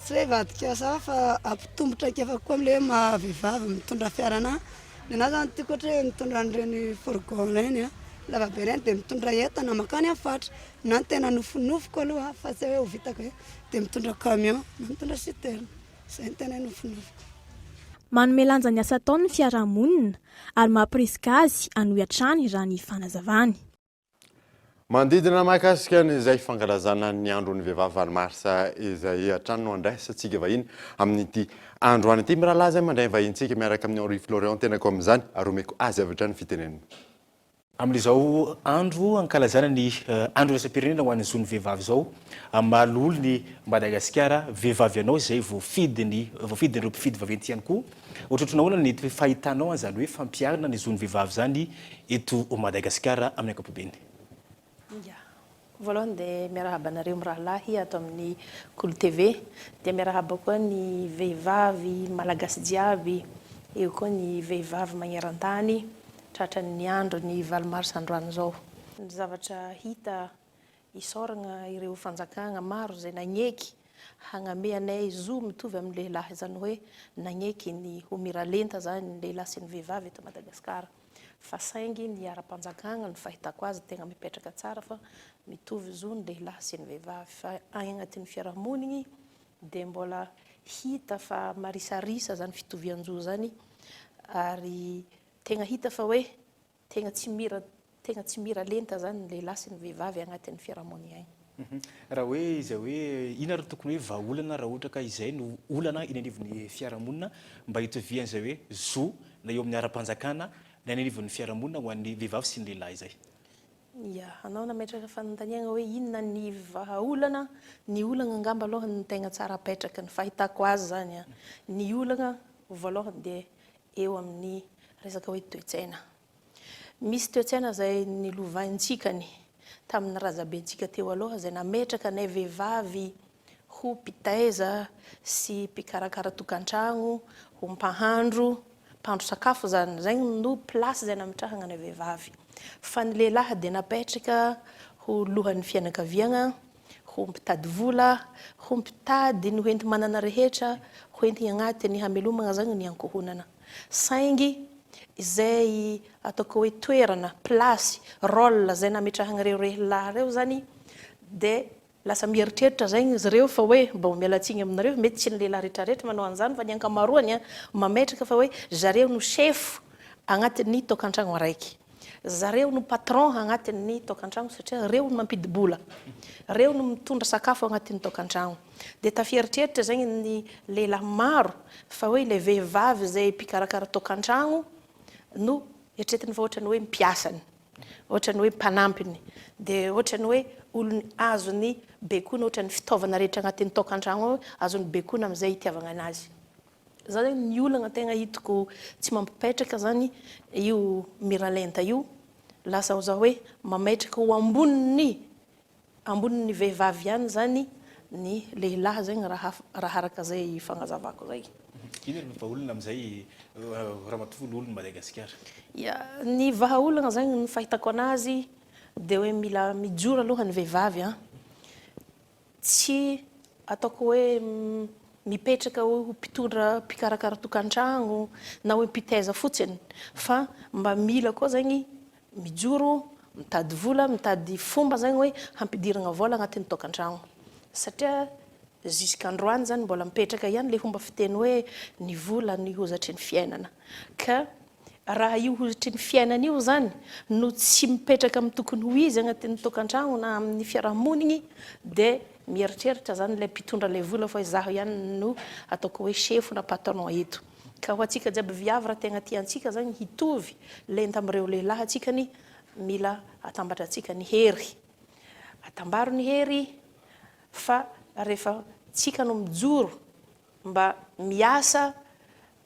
S6: tsy hoe vadika sa fa ampitombotra kefa koa am'le mahavehivavy mitondra fiarana ny anahy zany tiako ohatra hoe mitondra an'ireny fourgon reny lava be reny dia mitondra entana makany afatra na ny tena nofonofoko aloha fa tsy hoe ho vitako hoe dia mitondra camion na mitondra citerne izay ny tena nofonofoko
S3: manome lanja ny asa ataony ny fiarahamonina ary mampirisika azy hanohy hatrany raha ny fanazavany
S4: mandidina mahakasika izay fankalazana ny andron'ny vehivavy valomarsa izay hatrany no andraisantsika vahiny amin'ity andro any ity mirahalaza mandray vahintsika miaraka amin'ny Henri Florian tenako amin'izany ary omeko azy avy hatrany fitenenana
S7: amin'izao andro ankalazana ny andro raisam-pirenena ho an'ny zony vehivavy izao malolo ny Madagasikara vehivavy anao izay voafidin'ireo mpifidy vaventy ihany koa ohatrohatranao hoana ny fahitanao an'izany hoe fampiarana ny zony vehivavy zany eto Madagasikara amin'ny ankapobeny
S8: voalohany dia miarahaba anareo mirahalahy ato amin'ny Kolo TV dia miarahaba koa ny vehivavy malagasy jiaby eo koa ny vehivavy magneran-tany tratra ny andro ny valomarsa androany izao ny zavatra hita isoragna ireo fanjakagna maro izay nagneky hagname anay zo mitovy amin'ny lehilahy izany hoe nagneky ny homiralenta zany ny lehilahy sy ny vehivavy eto Madagasikara fa saingy ny ara-panjakagna ny fahitako azy tegna mipetraka tsara fa mitovy zo ny lehilahy sy ny vehivavy fa any agnatin'ny fiarahamoniny dia mbola hita fa marisarisa zany fitovian-jo zany ary tegna hita fa hoe tegna tsy mira lenta zany ny lehilahy sy ny vehivavy agnatin'ny fiarahamoniny agny
S7: raha hoe izay hoe ina ry tokony hoe vahaolana raha ohatra ka izay no olana iny anivon'ny fiarahamonina mba hitovian' izay hoe zo na eo amin'ny ara-panjakana na iny anivon'ny fiarahamonina ho an'ny vehivavy sy ny lehilahy izay
S8: ya anao nametraka fanontaniana hoe inona ny vahaolana ny olana angamba aloha ny tegna tsara apetraka ny fahitako azy zany ny olana voalohany dia eo amin'ny resaka hoe toe-tsaina misy toe-tsaina zay nilovaintsika tamin'ny razabentsika teo aloha izay nametraka nay vehivavy ho mpitaiza sy mpikarakara tokantragno ho mpahandro sakafo zany zay no plasy zay nametrahana nay vehivavy fa ny lehilahy dia napetraka ho lohan'ny fianakaviagna ho mpitady vola ho mpitady ny hoenty manana rehetra hoenty agnatin'ny hamelomagna zany ny ankohonana saingy izay ataoko hoe toerana plasy rôle zay nametrahana reo lehilahy reo zany dia lasa mieritreritra zay izy reo fa hoe mba mialatsiny aminareo mety tsy ny lehilahy rehetrarehetra manao an'izany fa ny ankamaroany mametraka fa hoe zareo no chef agnatin'ny tokantragno araiky zareo no patron agnatin'ny tokantragno satria reo no mampidibola reo no mitondra sakafo agnatin'ny tokantragno dia tafieritreritra zay ny lehilahy maro fa hoe le vehivavy zay mpikarakara tokantragno no eritreretiny fa ohatrany hoe mpiasany ohatrany hoe mpanampiny dia ohatrany hoe olony azony bekoana ohatrany fitaovana rehetra agnatin'ny tokantragno azony bekoana amin'izay hitiavagna anazy za zany ny olana tegna hitako tsy mampipetraka zany io miralenta io lasa ho za hoe mametraka ho ambonin'ny vehivavy ihany zany ny lehilahy zany raha araka zay fagnazavako zay
S7: ina ny vahaolana amin'izay raha matovy ny olony Madagasikara
S8: ya ny vahaolana zany ny fahitako anazy dia hoe mila mijoro aloha ny vehivavy tsy ataoko hoe mipetraka ho mpitondra mpikarakara tokantragno na hoe mpitaiza fotsiny fa mba mila koa zany mijoro mitady vola mitady fomba zany hoe hampidirana vola agnatin'ny tokantragno satria jusk'androany zany mbola mipetraka ihany le fomba fiteny hoe ny vola ny hozatry ny fiainana ka raha io hozatry ny fiainana io zany no tsy mipetraka amin'ny tokony ho izy agnatin'ny tokantragno na amin'ny fiarahamoniny dia mieritreritra zany le mpitondra le vola fa zaho ihany no ataoko hoe chef na patron eto ka ho antsika jiaby viavy raha tegna tiantsika zany hitovy lenta amin'ireo lehilahy atsikany mila atambatra atsika ny hery atambaro ny hery fa rehefa tsika no mijoro mba miasa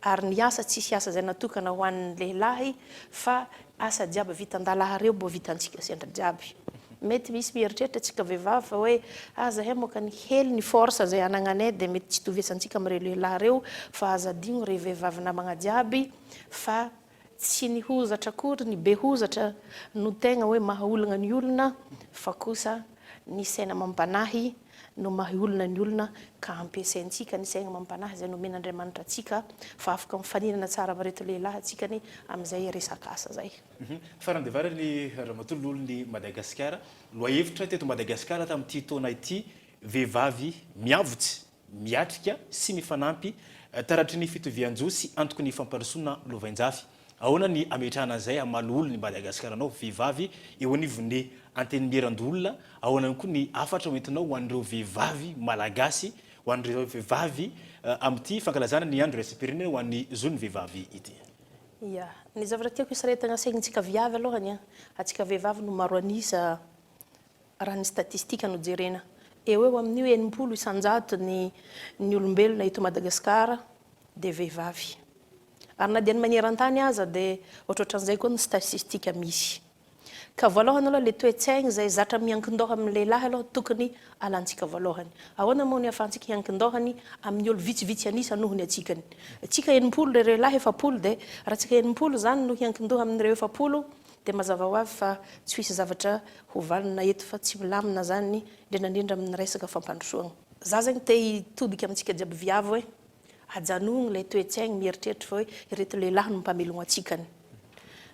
S8: ary ny asa tsisy asa zay natokana ho an'ny lehilahy fa asa jiaby vita andalahareo mbo vitantsika sendra jiaby. Mety misy mieritreritra tsika vehivavy fa hoe zahay moka ny hely ny force zay anagnanay dia mety tsy tovesantsika amin'ireo lehilahy reo fa azadigno re vehivavy namagna jiaby fa tsy ny hozatra akory ny be hozatra no tegna hoe mahaolagna ny olona fa kosa ny saina mampanahy no mahaolana ny olona ka ampiasaintsika ny saina mampanahy zay no men'Andriamanitra atsika fa afaka mifaninana tsara amin'reto lehilahy atsikany amin'izay resaka asa zay.
S7: Farandevara ny ramatolo ny Madagasikara loha hevitra teto Madagasikara tamin'ity taona ity vehivavy miavotsy miatrika sy mifanampy taratry ny fitovian-jo sy antoko ny famparisoana lovainjafy. Ahoana ny ametrahana zay amaloholo ny Madagasikara anao vehivavy eo anivon'ny antenimieran-dolona ahoana koa ny afatra entinao ho an'ireo vehivavy malagasy ho an'ireo vehivavy amin'ity fankalazana ny andro raisam-pirenena ho an'ny zony vehivavy ity.
S8: Ya, ny zavatra tiako isaretana saignintsika viavy alohany atsika vehivavy no maro anisa raha ny statistika no jerena. Eo amin'io 80 isanjato ny olombelona eto Madagasikara dia vehivavy. Ary na dia ny maneran-tany aza dia ohatrohatran'izay koa ny statistika misy. Ka voalohany aloha le toe-tsaigny zay zatra miankin-doha amin'ny lehilahy aloha tokony alantsika voalohany. Ahoana moa ny ahafahantsika hiankin-dohany amin'ny olo vitsivitsy anisa nohony atsikany. Atsika 80 le lehilahy 70 dia raha tsika 80 zany no hiankin-doha amin'ireo 70 dia mazava ho avy fa tsy hisy zavatra hovalina eto fa tsy milamina zany indrindra amin'ny resaka fampandrosoana. Za zany te hitodika amintsika jiaby viavy hoe ajanogny le toe-tsaigny mieritreritra fa hoe ireto lehilahy no mpamelogno atsikany.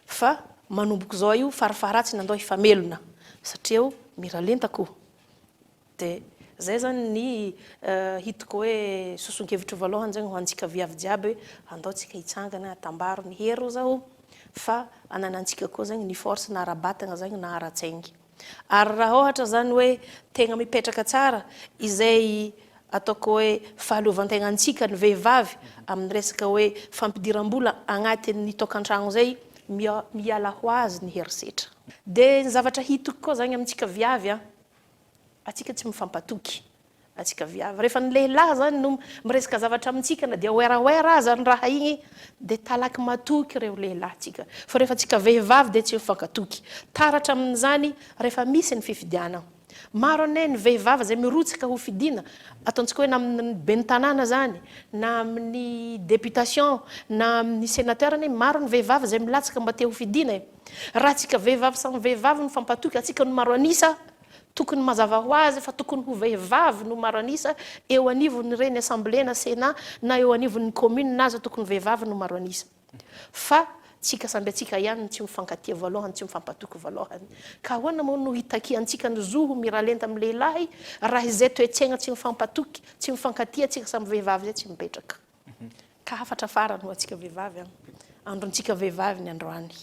S8: Fa manomboko zao io farafaratsy nandao hifamelona satria miralentako. Dia zay zany ny hitako hoe soson-kevitro voalohany zany ho antsika viavy jiaby hoe andao tsika hitsangana atambaro ny hero zao fa ananantsika koa zany ny force na ara-batagna zany na ara-tsaingy. Ary raha ohatra zany hoe tegna mipetraka tsara izay ataoko hoe fahaleovantegna antsika ny vehivavy amin'ny resaka hoe fampidiram-bola agnatin'ny tokantragno zay miala ho azy ny herisetra. Dia ny zavatra hitako koa zany amintsika viavy atsika tsy mifampatoky atsika viavy. Rehefa ny lehilahy zany no miresaka zavatra amintsika na dia oeraoera aza ny raha igny dia talaky matoky ireo lehilahy tsika. Fa rehefa atsika vehivavy dia tsy mifankatoky. Taratra amin'izany rehefa misy ny fifidiana. Maro ane ny vehivavy zay mirotsaka ho fidiana ataontsika hoe na amin'ny ben'ny tanàna zany na amin'ny députation na amin'ny sénateur ane maro ny vehivavy zay milatsaka mba te ho fidiana. Raha tsika vehivavy samy vehivavy no fampatoky atsika no maro anisa tokony mazava ho azy fa tokony ho vehivavy no maro anisa eo anivon'ny reny assemblée na sénat na eo anivon'ny commune naza tokony vehivavy no maro anisa. Fa tsika samby atsika ihany tsy mifankatia voalohany tsy mifampatoky voalohany. Ka ahoana moa no hitakiantsika ny zoho miralenta amin'ny lehilahy raha izay toe-tsaigna tsy mifampatoky tsy mifankatia atsika samy vehivavy zay tsy mipetraka. Ka hafatra farany ho atsika vehivavy androntsika vehivavy ny androany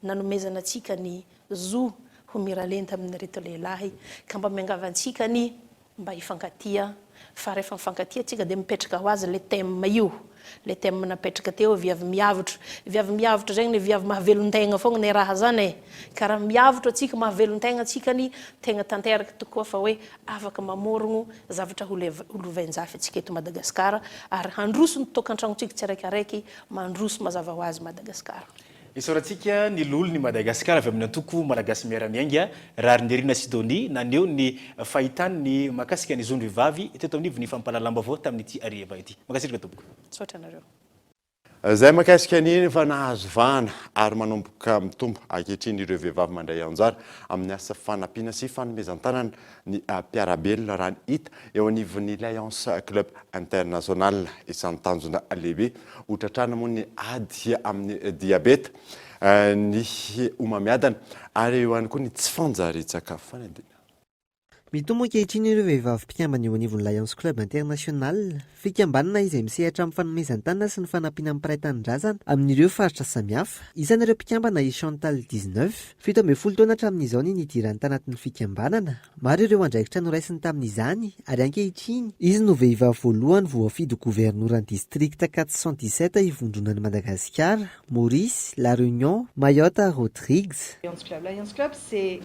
S8: nanomezana atsika ny zoho ho miralenta amin'ny reto lehilahy ka mba miangavantsika ny mba hifankatia fa rehefa mifankatia atsika dia mipetraka ho azy le thème io le thème napetraka teo viavy miavotro zegny ny viavy mahavelon-tegna fogna ny raha zany ka raha miavotro atsika mahavelon-tegna atsikany tegna tanteraka tokoa fa hoe afaka mamorogno zavatra holovainjafy atsika eto Madagasikara ary handroso ny tokantragnontsika tsiraikaraiky mandroso mazava ho azy Madagasikara.
S7: Isaorantsika ny lolo ny Madagasikara avy amin'ny antoko malagasy miara-miainga rary ny Rina Sidonie naneo ny fahitany ny makasika ny zondro vehivavy teto amin'ivy ny fampalalam-baovao tamin'ity ariva ity. Makasirika tompoko.
S8: Tsoatranareo.
S4: Zay makasika niny fa nahazo vana ary manomboka mitombo ankehitriny ireo vehivavy mandray anjara amin'ny asa fanampiana sy fanomezan-tanana ny mpiarabelona raha ny hita eo anivon'ny Alliance Club International isan'ny tanjona lehibe hotratrana moa ny ady amin'ny diabeta ny homamiadana ary eo ihany koa ny tsy fanjaritsakafo fanadina.
S9: Mitombo ankehitriny ireo vehivavy mpikambana eo anivon'ny Alliance Club International fikambanana izay misehatra amin'ny fanomezan-tanana sy ny fanampiana amin'ny mpiray-tanindrazana amin'ireo faritra samihafa. Isan'ireo mpikambana i Chantal 19 17 taona hatramin'izao ny nidirany tanatin'ny fikambanana. Maro ireo andraikitra noraisiny tamin'izany ary ankehitriny izy no vehivavy voalohany voafidy governoran'ny distrikta 417 ivondronan'i Madagasikara, Maurice, La Réunion, Mayotte, Rodrigues.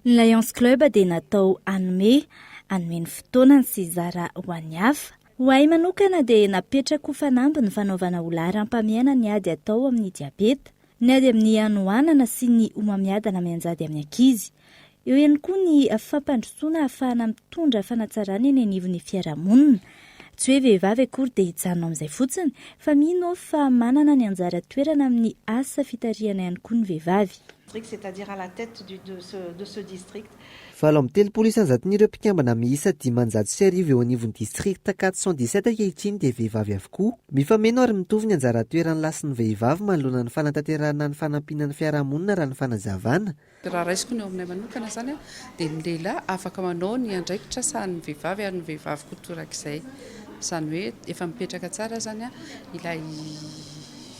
S10: L'Alliance Club dia natao anome ny fotoana ny sezara ho an'ny hafa hoay manokana dia napetraka ho fanamby ny fanaovana olaram-pamiaina ny ady atao amin'ny diabeta, ny ady amin'ny anohanana sy ny homamiadana mianjady amin'ny ankizy. Eo ihany koa ny fampandrosoana ahafahana mitondra fanatsarana eny anivon'ny fiarahamonina. Tsy hoe vehivavy akory dia hijanona amin'izay fotsiny, fa mino fa manana ny anjara toerana amin'ny asa fitariana ihany koa ny vehivavy.
S11: C'est-à-dire à la tête de ce district.
S9: Valo amin'ny telopolo isanjaton'ireo mpikambana miisa 510 eo anivon'ny distrikta 417 ankehitriny dia vehivavy avokoa. Mifameno ary mitovy ny anjara toeran'ny lasin'ny vehivavy manoloana ny fanatanterahana ny fanampinan'ny fiarahamonina raha ny fanazavana.
S12: Raha raisiko ny ao aminay manokana zany dia ny lehilahy afaka manao ny andraikitra sahan'ny vehivavy ary ny vehivavy koa torak'izay. Izany hoe efa mipetraka tsara zany ilay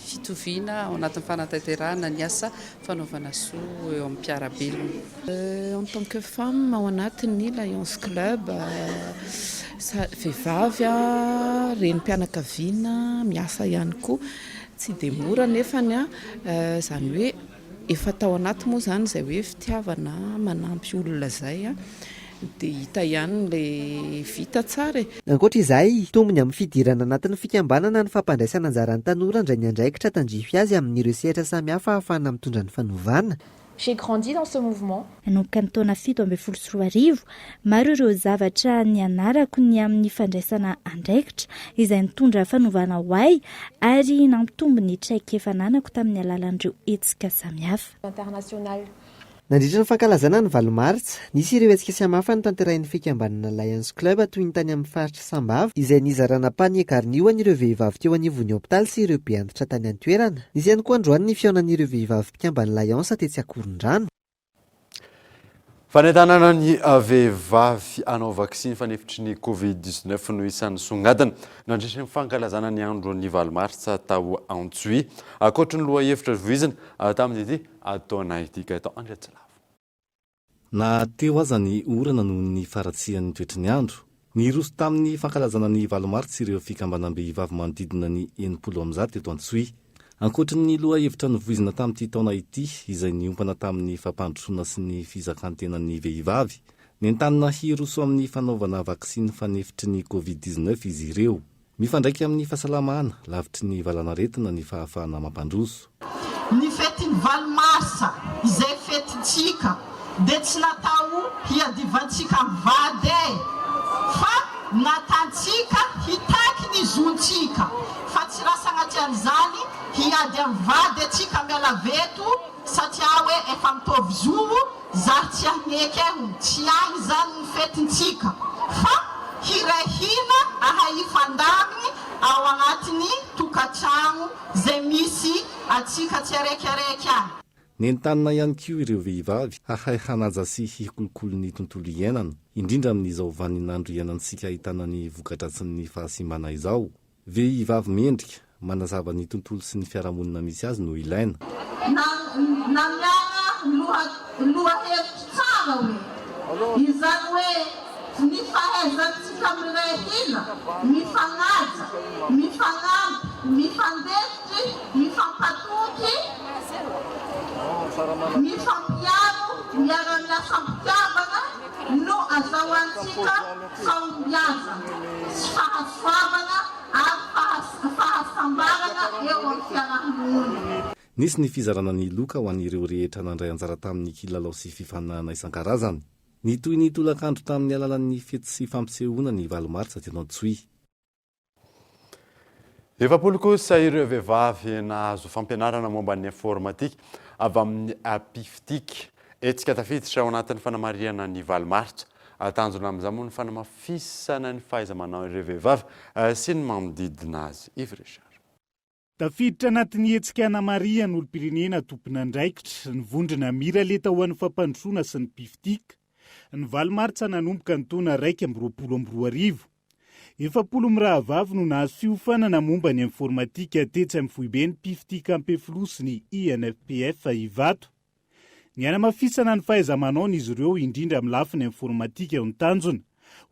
S12: fitoviana ao anatin'ny fanatanterahana ny asa fanaovana soa eo amin'ny mpiarabelona.
S13: En tant que femme ao anatin'ny Lions Club vehivavy renim-pianakaviana miasa ihany koa tsy dia mora nefany zany hoe efa tao anaty moa zany izay hoe fitiavana manampy olona zay dia hita ihany le vita tsara.
S9: Ankoatra izay, tombony amin'ny fidirana anatin'ny fikambanana ny fampandraisana anjaran'ny tanora indray ny andraikitra tandrify azy amin'ireo sehatra samihafa ahafahana mitondra ny fanovana.
S10: J'ai grandi dans ce mouvement. Nanomboka ny taona 7 maro ireo zavatra nianarako ny amin'ny fandraisana andraikitra izay nitondra fanovana hoay ary nampitombo ny traikefa nanako tamin'ny alalan'ireo hetsika samihafa.
S11: International.
S9: Nandritra ny fankalazana ny 8 Martsa, nisy ireo hetsika samihafa ny tanterahin'ny fikambanana Lions Club toy ny tany amin'ny faritra Sambava izay nizarana paniekarnio an'ireo vehivavy teo anivon'ny hopitaly sy ireo be antitra tany an-toerana. Nisy ihany koa androany ny fionan'ireo vehivavy mpikambana Lions tetsy Akorondrano.
S4: Fanentanana ny vehivavy anao vaksiny fanefitry ny Covid-19 no isan'ny songadina nandritra ny fankalazana ny andro ny 8 Martsa tao Antsohihy. Ankoatra ny lohahevitra voizina tamin'ity ataonay ity Gaëtan Andriatsilava.
S14: Na teo aza ny orana noho ny faratsian'ny toetry ny andro. Ny roso tamin'ny fankalazana ny 8 Martsa ireo fikambanam-behivavy manodidina ny 70 teto Antsohihy. Ankoatra ny lohahevitra novoizina tamin'ity taona ity izay niompana tamin'ny fampandrosoana sy ny fizakan-tenan'ny vehivavy, nentanina hiroso amin'ny fanaovana vaksiny fanefitry ny Covid-19 izy ireo. Mifandraiky amin'ny fahasalamana, lavitry ny valanaretina ny fahafahana mampandroso.
S16: Ny fetin'ny 8 Marsa izay fetintsika dia tsy natao hiadivantsika mivady fa natantsika hitaky ny zontsika fa tsy rasa agnaty an'izany hiady amivady atsika miala veto satria hoe efa mitovy zovo zary tsy ahneky tsy agny zany ny fetintsika fa hirahina ahahifandaminy ao agnatiny tokantrano zay misy atsika tsy araikiaraiky any.
S14: Nentanina ihany koa ireo vehivavy hahay hanaja sy hikolokolo ny tontolo iainana, indrindra amin'izao vaninandro iainantsika ahitana ny vokadratsiny fahasimbana izao. Vehivavy mendrika manazava ny tontolo sy ny fiarahamonina misy azy no ilaina.
S16: Lohahevitra tsara hoe izany hoe ny fahaizantsika mirahina, mifanaja, mifanampy, mifandefitry, mifampatoky, mifampiaro, miara-miasa mpitiavana no azahoantsika fahombiazana sy fahasoavana ary fahasambarana eo amin'ny fiarahamonina.
S14: Nisy ny fizarana ny loka ho an'ireo rehetra nandray anjara tamin'ny kilalao sy fifaninana isan-karazany. Ny toy ny tolakandro tamin'ny alalan'ny fety sy fampisehoana ny 8 Martsa teto Antsohihy.
S4: 20 kosa ireo vehivavy nahazo fampianarana momba ny informatika avy amin'ny piftika. Etsika tafiditra ao anatin'ny fanamariana ny 8 Martsa. Tanjona amin'izay moa ny fanamafisana ny fahaiza-manao ireo vehivavy sy ny manodidina azy. Yves Richard.
S15: Tafiditra anatin'ny hetsika Anamaria ny olom-pirenena tompona andraikitra ny vondrona miraleta ho an'ny fampandrosoana sy ny piftika. Ny 8 Martsa nanomboka ny taona 2022. 70 mirahavavy no nahazo fiofanana momba ny informatika tetsy amin'ny foibeny piftika Ampefilo sy ny INFPF Ivato. Ny anamafisana ny fahaiza-manao izy ireo indrindra amin'ny lafiny informatika eo ny tanjona,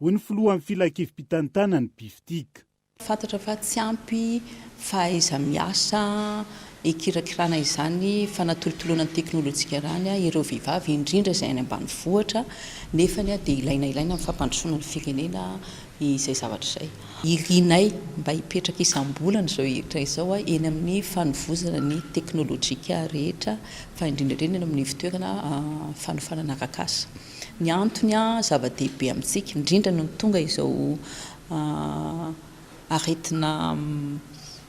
S15: hoy ny filoha amin'ny filakevim-pitantana ny piftika.
S27: Fantatra fa tsy ampy fahaiza miasa ikirakirana izany fanatolotoloana ny teknôlôjika rany ireo vehivavy indrindra izay any ambanivohitra nefany dia ilaina amin'ny fampandrosoana ny firenena izay zavatra izay. irinay mba hipetraka isam-bolana izao hitra izao eny amin'ny fanovozana ny teknôlôjika rehetra fa indrindrandrindra eny amin'ny fitoerana fanofanana arakasa. Ny antony zava-dehibe amintsika indrindra no tonga izao aretina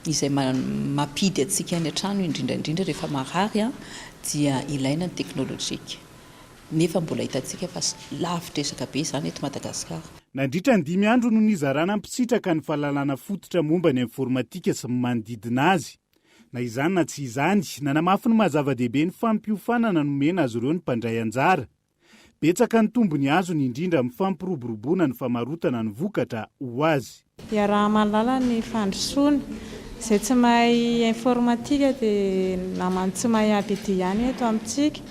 S27: izay mapidy atsika any an-trano indrindrandrindra rehefa marary dia ilaina ny teknôlôjika. Nefa mbola hitantsika fa lavitra esaka be izany eto Madagasikara.
S15: Nandritra ny 5 andro no nizarana mpitsitraka ny fahalalana fototra momba ny informatika sy manodidina azy. Na izany na tsy izany, nanamafy ny mahazava-dehibe ny fampiofanana nomena azy ireo ny mpandray anjara. Betsaka ny tombony azony indrindra amin'ny fampiroboroboana ny famarotana ny vokatra ho azy.
S5: Raha malala ny fandrosoana, izay tsy mahay informatika dia namany tsy mahay ABD ihany eto amintsika.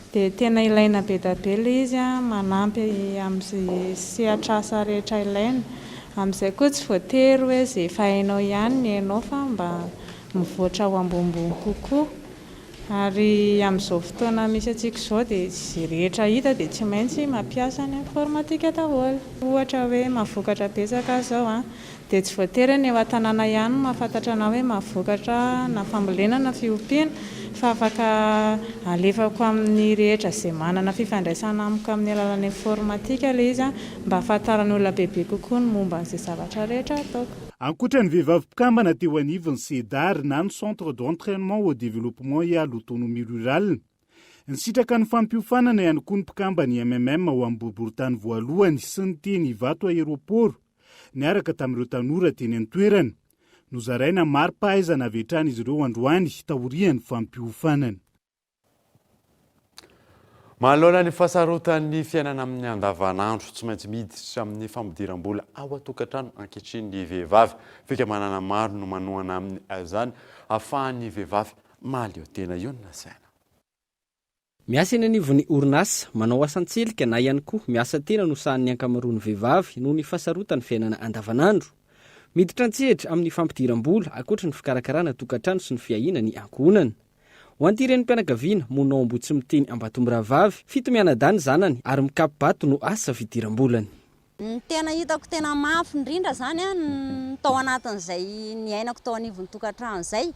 S5: Dia tena ilaina be da be ilay izy manampy amin'izay sehatra asa rehetra ilaina. Amin'izay koa tsy voatery hoe izay efa hainao ihany ny hainao fa mba mivoatra ho ambonimbony kokoa. Ary amin'izao fotoana misy antsika izao dia izay rehetra hita dia tsy maintsy mampiasa ny informatika daholo. Ohatra hoe mahavokatra betsaka izao dia tsy voatery ny eo an-tanàna ihany mahafantatra anao hoe mahavokatra na fambolena na fiompiana, fa afaka alefako amin'ny rehetra izay manana fifandraisana amiko amin'ny alalan'ny informatika ilay izy mba ahafantarany olona bebe kokoa ny momba an'izay zavatra rehetra ataoko.
S15: Ankoatra ny vehivavy mpikambana teo anivon'ny CEDAR na ny Centre d'entraînement au développement et à l'autonomie rurale. Nisitraka ny fampiofanana ihany koa ny mpikambany MMM ao amin'ny boriboritany voalohany sy ny teny Ivato aeroport niaraka tamin'ireo tanora teny an-toerana. Nozaraina mari-pahaizana avy hatrany izy ireo androany taorian'ny fampiofanana.
S4: Manoloana ny fahasarotan'ny fiainana amin'ny andavanandro tsy maintsy miditra amin'ny famodiram-bola ao an-tokantrano ankehitriny ny vehivavy. Fikamanana maro no manohana amin'ny azany ahafahan'ny vehivavy mahaleo tena io ny nasaina.
S17: Miasa eny anivon'ny orinasa manao asan-tselika na ihany koa miasa tena no sahan'ny ankamaroan'ny vehivavy noho ny fahasarotan'ny fiainana andavanandro. Miditra an-tsehatra amin'ny fampidiram-bola ankoatra ny fikarakarana tokantrano sy ny fiahina ny ankohonana. Ho antireny mpianakaviana monao mbo tsy miteny Ambatomboravavy, fito mianadany zanany ary mikapobato no asa fidiram-bolany.
S18: Ny tena hitako tena mafy indrindra zany ny tao anatin'izay ny ainako tao anivon'ny tokantrano izay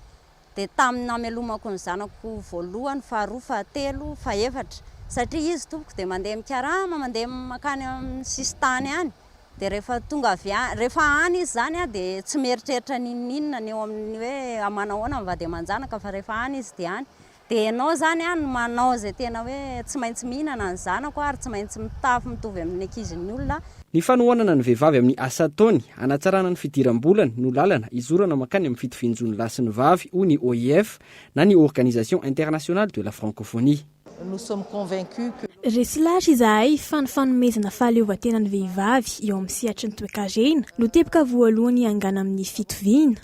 S18: dia tamin'ny namelomako ny zanako voalohany, faharoa, fahatelo, fahaefatra satria izy tompoko dia mandeha mikarama, mandeha makany amin'ny sisitany any. Dia rehefa tonga avy rehefa any izy zany dia tsy mieritreritra ninninona ny eo amin'ny hoe amanahoana mivady aman-janaka fa rehefa any izy dia any. Dia ianao zany no manao izay tena hoe tsy maintsy mihinana ny zanako ary tsy maintsy mitafy mitovy amin'ny ankizin'ny olona.
S17: Ny fanohanana ny vehivavy amin'ny asa ataony, hanatsarana ny fidiram-bolany no lalana izorana makany amin'ny fitovinjon'ny lahy sy ny vavy hoy ny OIF na ny Organisation Internationale de la Francophonie.
S18: Nous sommes convaincus que
S3: resy lahatra izahay fa ny fanomezana fahaleovantenan'ny vehivavy eo amin'ny sehatry ny toe-karena no teboka voalohany hangana amin'ny fitoviana.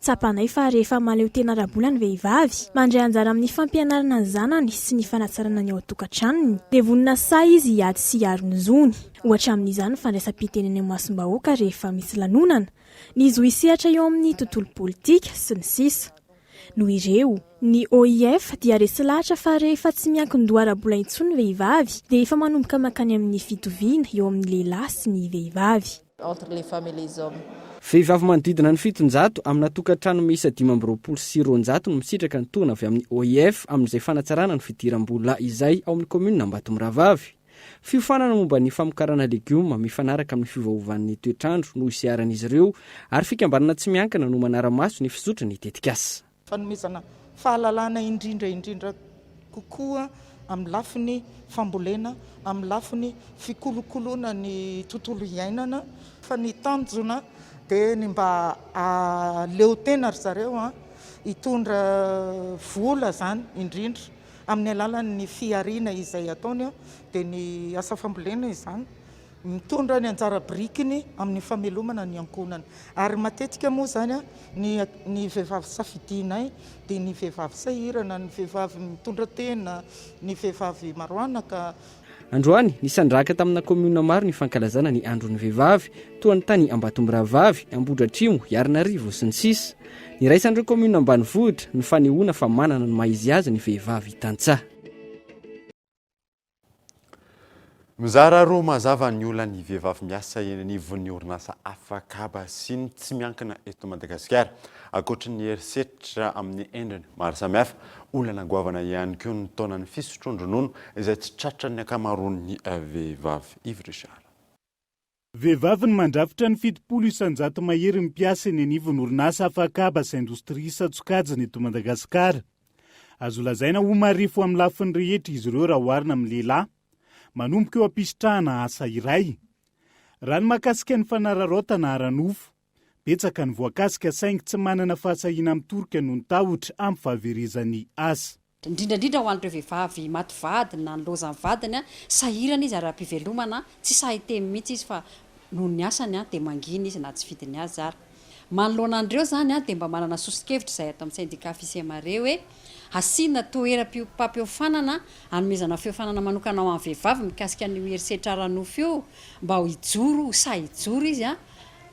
S3: Tsapanay fa rehefa mahaleo tena ara-bola ny vehivavy, mandray anjara amin'ny fampianarana ny zanany sy ny fanatsarana ny ao an-tokantranony, dia vonina say izy hiady sy hiaro ny zony. Ohatra amin'izany fandraisam-piteneny amin'ny masom-bahoaka rehefa misy lanonana, ny zohy sehatra eo amin'ny tontolo politika sy ny sisa. Noho ireo, ny OIF dia resy lahatra fa rehefa tsy miankin-doha ara-bola intsony ny vehivavy dia efa manomboka makany amin'ny fitoviana eo amin'ny lehilahy sy ny vehivavy.
S18: Entre les femmes et les hommes.
S17: Vehivavy manodidina ny 700 amina tokantrano miisa 520 sy 900 no misitraka ny toana avy amin'ny OIF amin'izay fanatsarana ny fidiram-bola izay ao amin'ny komuna Ambatomboravavy. Fiofanana momba ny famokarana legioma mifanaraka amin'ny fiovaovan'ny toetrandro no isiaran'izy ireo ary fikambanana tsy miankana no manara-maso ny fizotra ny tetikasa.
S19: Fanomezana fahalalana indrindra kokoa amin'ny lafiny fambolena, amin'ny lafiny fikolokoloana ny tontolo iainana, fa ny tanjona dia ny mba leo tena ry zareo hitondra vola zany indrindra amin'ny alalan'ny fiariana izay ataony dia ny asa fambolena izany mitondra ny anjara birikiny amin'ny famelomana ny ankohonana. Ary matetika moa zany ny vehivavy safidinay dia ny vehivavy sahirana, ny vehivavy mitondra tena, ny vehivavy maroanaka.
S17: Androany nisandraka tamina komuna maro ny fankalazana ny andron'ny vehivavy toa ny tany Ambatomboravavy, Ambohidratrimo, Iarnarivo sy ny sisa. Ny raisan'ireo komuna ambanivohitra ny fanehoana fa manana ny maha izy azy ny vehivavy tantsaha.
S4: mizara roa mazava ny olona ny vehivavy miasa eny anivon'ny orinasa afakaba sy ny tsy miankina eto Madagasikara ankoatra ny herisetra amin'ny endriny maro samihafa olana goavana ihany koa ny taonan'ny fisotroan-dronono izay tsy tratran'ny ankamaroan'ny vehivavy Yves Richard.
S15: Vehivavy ny mandrafitra ny 700 mahery mpiasa eny anivon'ny orinasa afakaba sy indostria Isatso-Kajana eto Madagasikara. Azo lazaina ho marefo amin'ny lafiny rehetra izy ireo raha oharina amin'ny lehilahy. Manomboka eo ampisotrahana asa iray. Raha ny mahakasika ny fanararaotana ara-nofo, betsaka ny voakasika saingy tsy manana fahasahiana amin'ny torika noho ny tahotra amin'ny fahaverezan'ny asa.
S20: Indrindra ho an'ireo vehivavy maty vadiny na ny lozany vadiny sahirana izy ara-pivelomana tsy sahitemy mihitsy izy fa noho ny asany dia mangina izy na tsy vidiny azy ara. Manoloana andreo zany dia mba manana sosikevitra izay ato amin'ny syndicat fisemareo hoe asiana toeram-pampihofanana hanomezana fihofanana manokana ho amin'ny vehivavy mikasika ny herisetra ara-nofo io mba ho hijoro ho sahijoro izy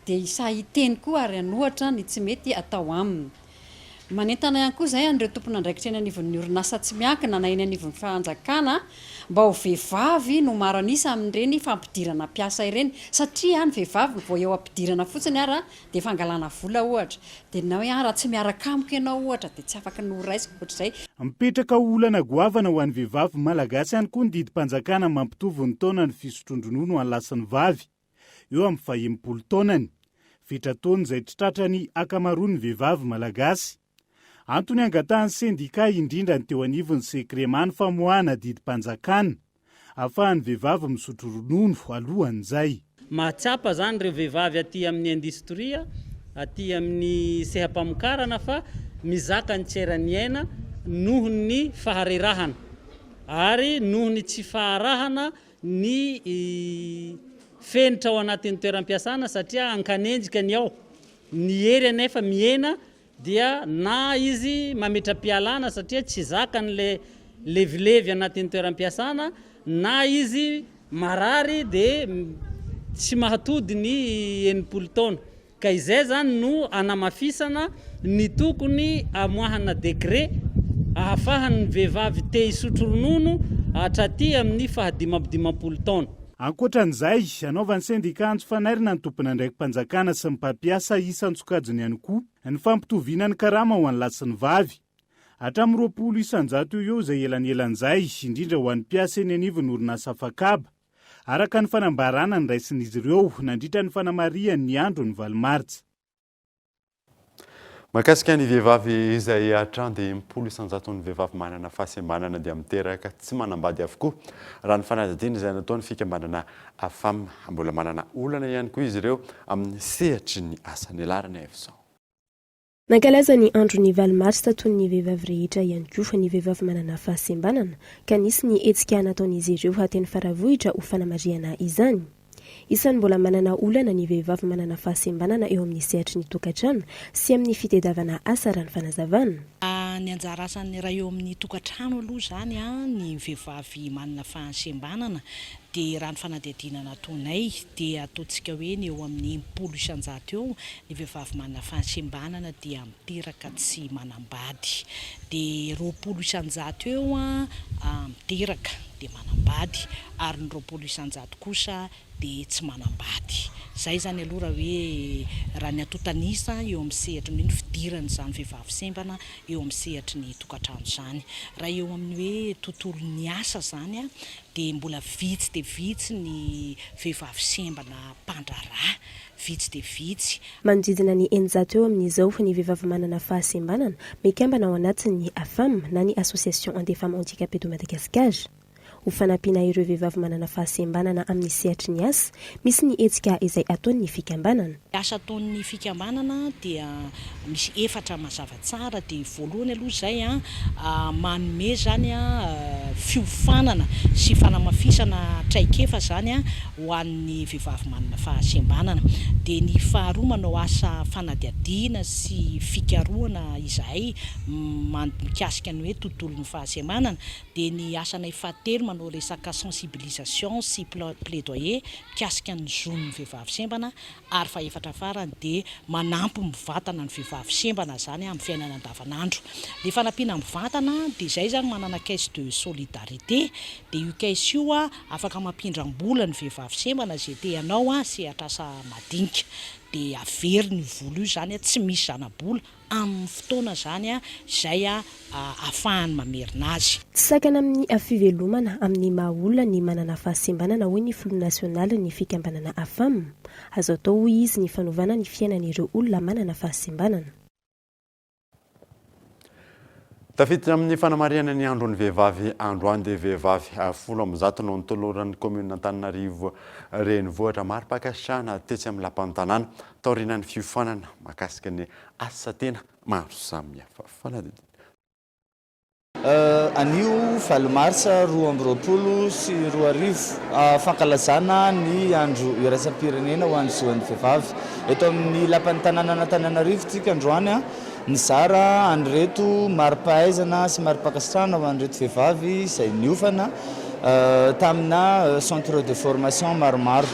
S20: dia sahiteny koa ary anohatra ny tsy mety atao aminy. Manentana ihany koa izay an'ireo tompon'andraikitra eny anivon'ny orinasa tsy miankina na eny anivon'ny fanjakana mba ho vehivavy no maro anisa amin'ireny fampidirana mpiasa ireny satria ny vehivavy vao eo ampidirana fotsiny ara dia fangalana vola ohatra dia na hoe raha tsy miaraka amiko ianao ohatra dia tsy afaka noraisiko ohatr'izay.
S15: Mipetraka olana goavana ho an'ny vehivavy malagasy ihany koa ny didim-panjakana mampitovy ny taona ny fisotroan-dronono ho an'ny lasan'ny vavy eo amin'ny 20 taonany fetra-taona izay tsy tratrany ankamaroan'ny vehivavy malagasy. Antony angatahan'ny sendika indrindra ny teo anivon'ny sekremany famoahana didim-panjakana ahafahan'ny vehivavy misotro ronono alohan'izay.
S21: Mahatsapa zany ireo vehivavy aty amin'ny industria, aty amin'ny sehampamokarana fa mizaka ny tserany aina noho ny faharerahana ary noho ny tsy faharahana ny fenitra ao anatin'ny toeram-piasana satria ankanenjika ny ao ny hery anefa miena dia na izy mametra-pialana satria tsy zakany le levilevy anatin'ny toeram-piasana na izy marary dia tsy mahatody ny 80 taona ka izay zany no anamafisana ny tokony amoahana dekret ahafahan'ny vehivavy te hisotro ronono hatraty amin'ny 15 taona.
S15: Ankoatran'izay, anaovan'ny sendika fanairina ny tompon'andraiki-panjakana sy ny mpampiasa isan-tsokajiny ihany koa ny fampitoviana ny karama ho an'ny lasan'ny vavy. Hatramin'ny 20 isan-jato eo izay elanelan'izay indrindra ho an'ny mpiasa eny anivon'ny orinasa afakaba. Araka ny fanambarana ny raisin'izy ireo nandritra ny fanamarian'ny ny andro ny valomartsa.
S4: Mahakasika ny vehivavy izay hatrany dia 10 isan-jato ny vehivavy manana fahasembanana dia miteraka tsy manambady avokoa. Raha ny fanadadiana izay nataony fikambanana AFAM mbola manana olana ihany koa izy ireo amin'ny sehatry ny asany alarana Evson.
S22: Nankalaza ny andro ny valomartsa toy ny vehivavy rehetra ihany koa fa ny vehivavy manana fahasembanana ka nisy ny hetsika nataon'izy ireo hateny faravohitra ho fanamariana izany. Isan'ny mbola manana olana ny vehivavy manana fahasembanana eo amin'ny sehatry ny tokantrano sy amin'ny fitediavana asa raha ny fanazavana.
S23: Ny anjara asany raha eo amin'ny tokantrano aloha zany ny vehivavy manana fahasembanana dia raha ny fanadihadiana nataonay dia ataontsika hoe ny eo amin'ny 10 isan-jato eo ny vehivavy manana fahasembanana dia miteraka tsy manambady dia 20 isan-jato eo miteraka dia manambady ary ny 20 isan-jato kosa dia tsy manambady. Zay zany aloha raha hoe raha ny atotanisa eo amin'ny sehatry ny fidirana izany vehivavy sembana eo amin'ny sehatry ny tokantrano izany. Raha eo amin'ny hoe tontolon'ny asa zany dia mbola vitsy dia vitsy ny vehivavy sembana mpandraraha, vitsy dia vitsy.
S22: Manodidina ny 900 eo amin'izao ny vehivavy manana fahasembanana mikambana ao anatin'ny AFAM na ny Association des femmes handicapées de Madagascar. Ho fanampiana ireo vehivavy manana fahasembanana amin'ny sehatry ny asa, misy ny hetsika izay ataon'ny fikambanana.
S23: Asa ataon'ny fikambanana dia misy 4 mazava tsara dia voalohany aloha izay manome zany fiofanana sy fanamafisana traikefa zany ho an'ny vehivavy manana fahasembanana. Dia ny faharoa manao asa fanadihadiana sy fikarohana izay mikasika ny hoe tontolon'ny fahasembanana. Dia ny asanay fahatelo manao manao resaka sensibilisation sy plaidoyer mikasika ny zon'ny vehivavy sembana ary fa efatra farany dia manampy mivatana ny vehivavy sembana zany amin'ny fiainana andavanandro. Le fanampiana mivatana dia izay zany manana caisse de solidarité dia io caisse io afaka mampindram-bola ny vehivavy sembana zay teanao sehatrasa madinika dia avery ny vola io zany tsy misy zana-bola amin'ny fotoana zany izay ahafahany mamerina azy.
S22: Sakana amin'ny fivelomana amin'ny maha-olona ny manana fahasembanana hoy ny Front National ny fikambanana AFAM. Azo atao hoy izy ny fanovana ny fiainan'ireo olona manana fahasembanana.
S4: Tafiditra amin'ny fanamariana ny andron'ny vehivavy androany dia vehivavy 10 no nitoloran'ny commune Antananarivo renivohitra mari-pakasitrahana tetsy amin'ny lapantanàna taorian'ny fiofanana mahakasika ny asa tena maro samihafa. Fanadidina.
S1: Anio 7 marsa 2020 sy 2020 fankalazana ny andro iraisam-pirenena ho an'ny zoan'ny vehivavy eto amin'ny lapantanàna Antananarivo tsika androany ny zara andreto mari-pahaizana sy mari-pakasitrahana ho an'reto vehivavy izay niofana tamina centre de formation maromaro.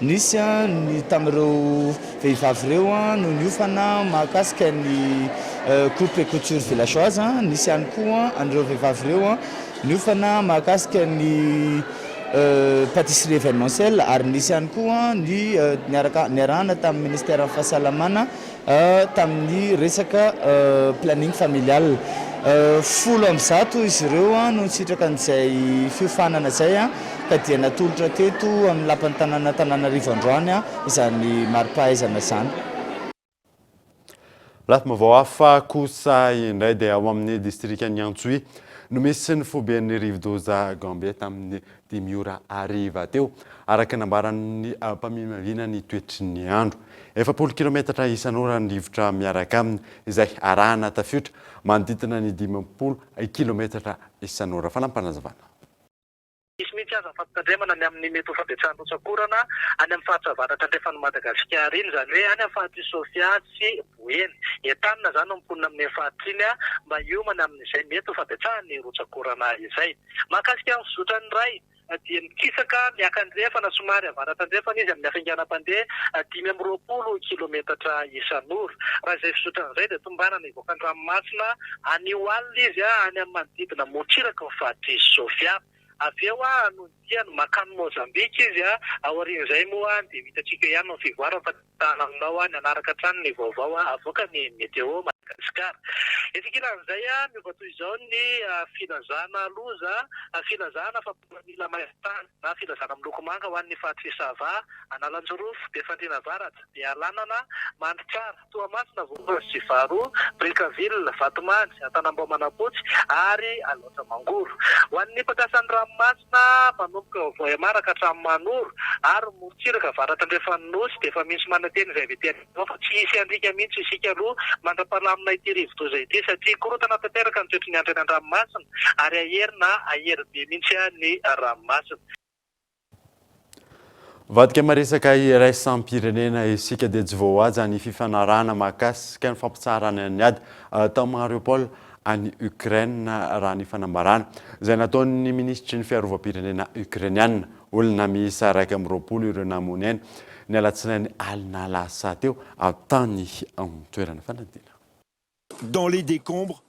S1: Nisy ny tamin'ireo vehivavy ireo no niofana mahakasika ny coupe et couture villageoise, nisy ihany koa an'ireo vehivavy ireo niofana mahakasika ny pâtisserie événementielle ary nisy ihany koa ny niarahana tamin'ny ministère amin'ny fahasalamana tamin'ny resaka planning familial. 10 izy ireo no nisitraka an'izay fiofanana izay ka dia natolotra teto amin'ny lapan'ny tanàna Antananarivo androany izany mari-pahaizana izany.
S4: Lafa-mavao hafa kosa indray dia ao amin'ny distrikan'ny Antsohi no misy ny foben'ny Rivodoza Gambia tamin'ny 10 ora hariva teo araka nambaran'ny mpamimavina ny toetry ny andro. 7 kilometatra isan'ora ny rivotra miaraka aminy izay arahana tafiotra manodidina ny 20 kilometatra isan'ora. Fanampanazavana.
S2: Misy mihitsy aza fampitandremana ny amin'ny mety ho fampiatsahan-tsakorana any amin'ny fahatsavaratra andrefany Madagasikara iny zany hoe any amin'ny fahaty Sofia sy Boeny entanina zany mponina amin'ny fahatriny mba hiomana amin'izay mety ho fampiatsahan'ny rotsakorana izay. Mahakasika amin'ny zotrany iray dia mikisaka miakan-drefana somary avaratra andrefana izy amin'ny hafainganam-pandeha 520 kilometatra isan'ora. Raha izay fizotrana izay dia tombanana ivoaka ny ranomasina anio alina izy any amin'ny manodidina motsiraka ny fahaty Sofia. Avy eo no dia makany Mozambique izy aorian'izay moa dia hitantsika ihany ny fivoarana fatana aminao ny anaraka hatrany ny vaovao avoaka ny meteo Madagasikara. Etikilan'izay miova toy izao ny filazana loza, filazana fampilamila maintany na filazana miloko manga ho an'ny Fatrisava, Analanjorofo, Befandriana Avaratra, dia Alanana, Mandritsara, Toamasina, Vomba sy Faro, Brinkaville, Vatomandry, Antanambaomanapotsy ary Alaotra Mangoro. Ho an'ny mpampiasan'ny ranomasina manomboka Voahamara ka hatramin'ny Manoro ary morontsiraka avaratra andrefany Nosy dia efa misy mananteny izay veteny fa tsy hisy andrika mihitsy isika aloha mandra-pahalamina ity rivodoza ity satria korotana tanteraka ny toetry ny andro eny an-dranomasina ary ahery be mihitsy ny ranomasina.
S4: Vadika maresaka iraisam-pirenena isika dia tsy voahaja ny fifanarahana mahakasika ny fampitsarana ny ady tao Mariupol any Ukraine raha ny fanambarana izay nataon'ny ministry ny fiarovam-pirenena ukrainiana olona miisa 220 ireo namony ainy ny alatsinainy alina lasa teo tany amin'ny toerana fanadina.
S6: Dans les décombres,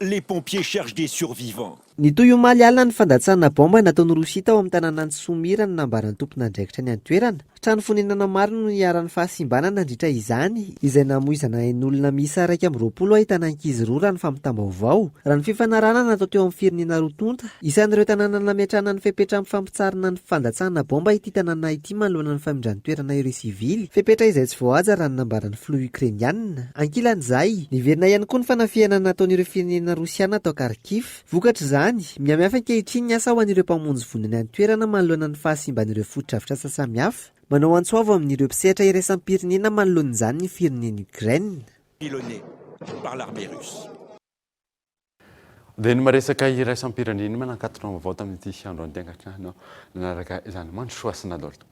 S6: les pompiers cherchent des survivants.
S9: Nitoy omaly alina ny fandatsahana bomba nataon'ny Rosia tao amin'ny tanàna ny Somira ny nambaran'ny tompona andraikitra ny antoerana. Trano fonenana maro no niaran'ny fahasimbanana nandritra izany izay namoizana ain'olona miisa 120 ahitana ankizy 2 raha ny fampitam-baovao. Raha ny fifanarahana natao teo amin'ny firenena rotonta isan'ireo tanàna nametrahana ny fepetra amin'ny fampitsarana ny fandatsahana bomba ity tanàna ity manoloana ny famindran'ny toerana ireo sivily. Fepetra izay tsy voahaja raha ny nambaran'ny filoha Ukrainiana. Ankilan'izay niverina ihany koa ny fanafiana nataon'ireo firenena Rosiana tao Kharkiv. Vokatra izany miamihafa ankehitriny ny asa ho an'ireo mpamonjy vonina ny toerana manoloana ny fahasimban'ireo fotodrafitra asa samihafa. Manao antsoavo amin'ireo mpisehatra iraisam-pirenena manoloan'izany ny firenena Ukraine.
S6: Pilonné par l'armée russe.
S4: Dia ny maresaka iraisam-pirenena manankatona vaovao tamin'ity andro an-tengatrano nanaraka izany mandrosoasina daholo.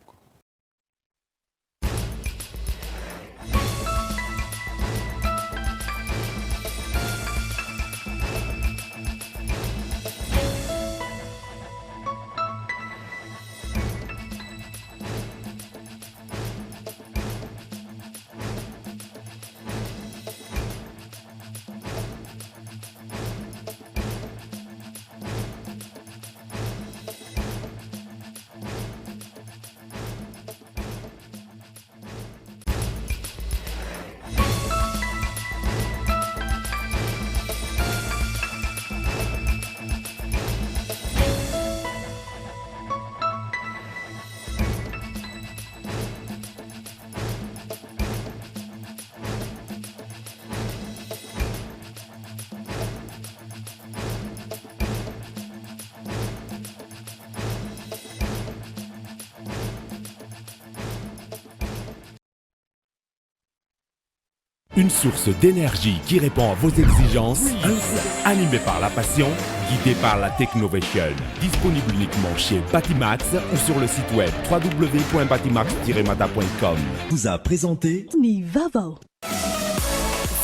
S7: Une source d'énergie qui répond à vos exigences. Un site animé par la passion, guidé par la technovation. Disponible uniquement chez Batimax ou sur le site web www.batimax-mata.com.
S8: Vous a présenté
S12: Nivavo.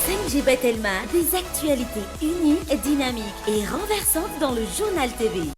S13: 5G Batelma, des actualités uniques, dynamiques et renversantes dans le journal TV.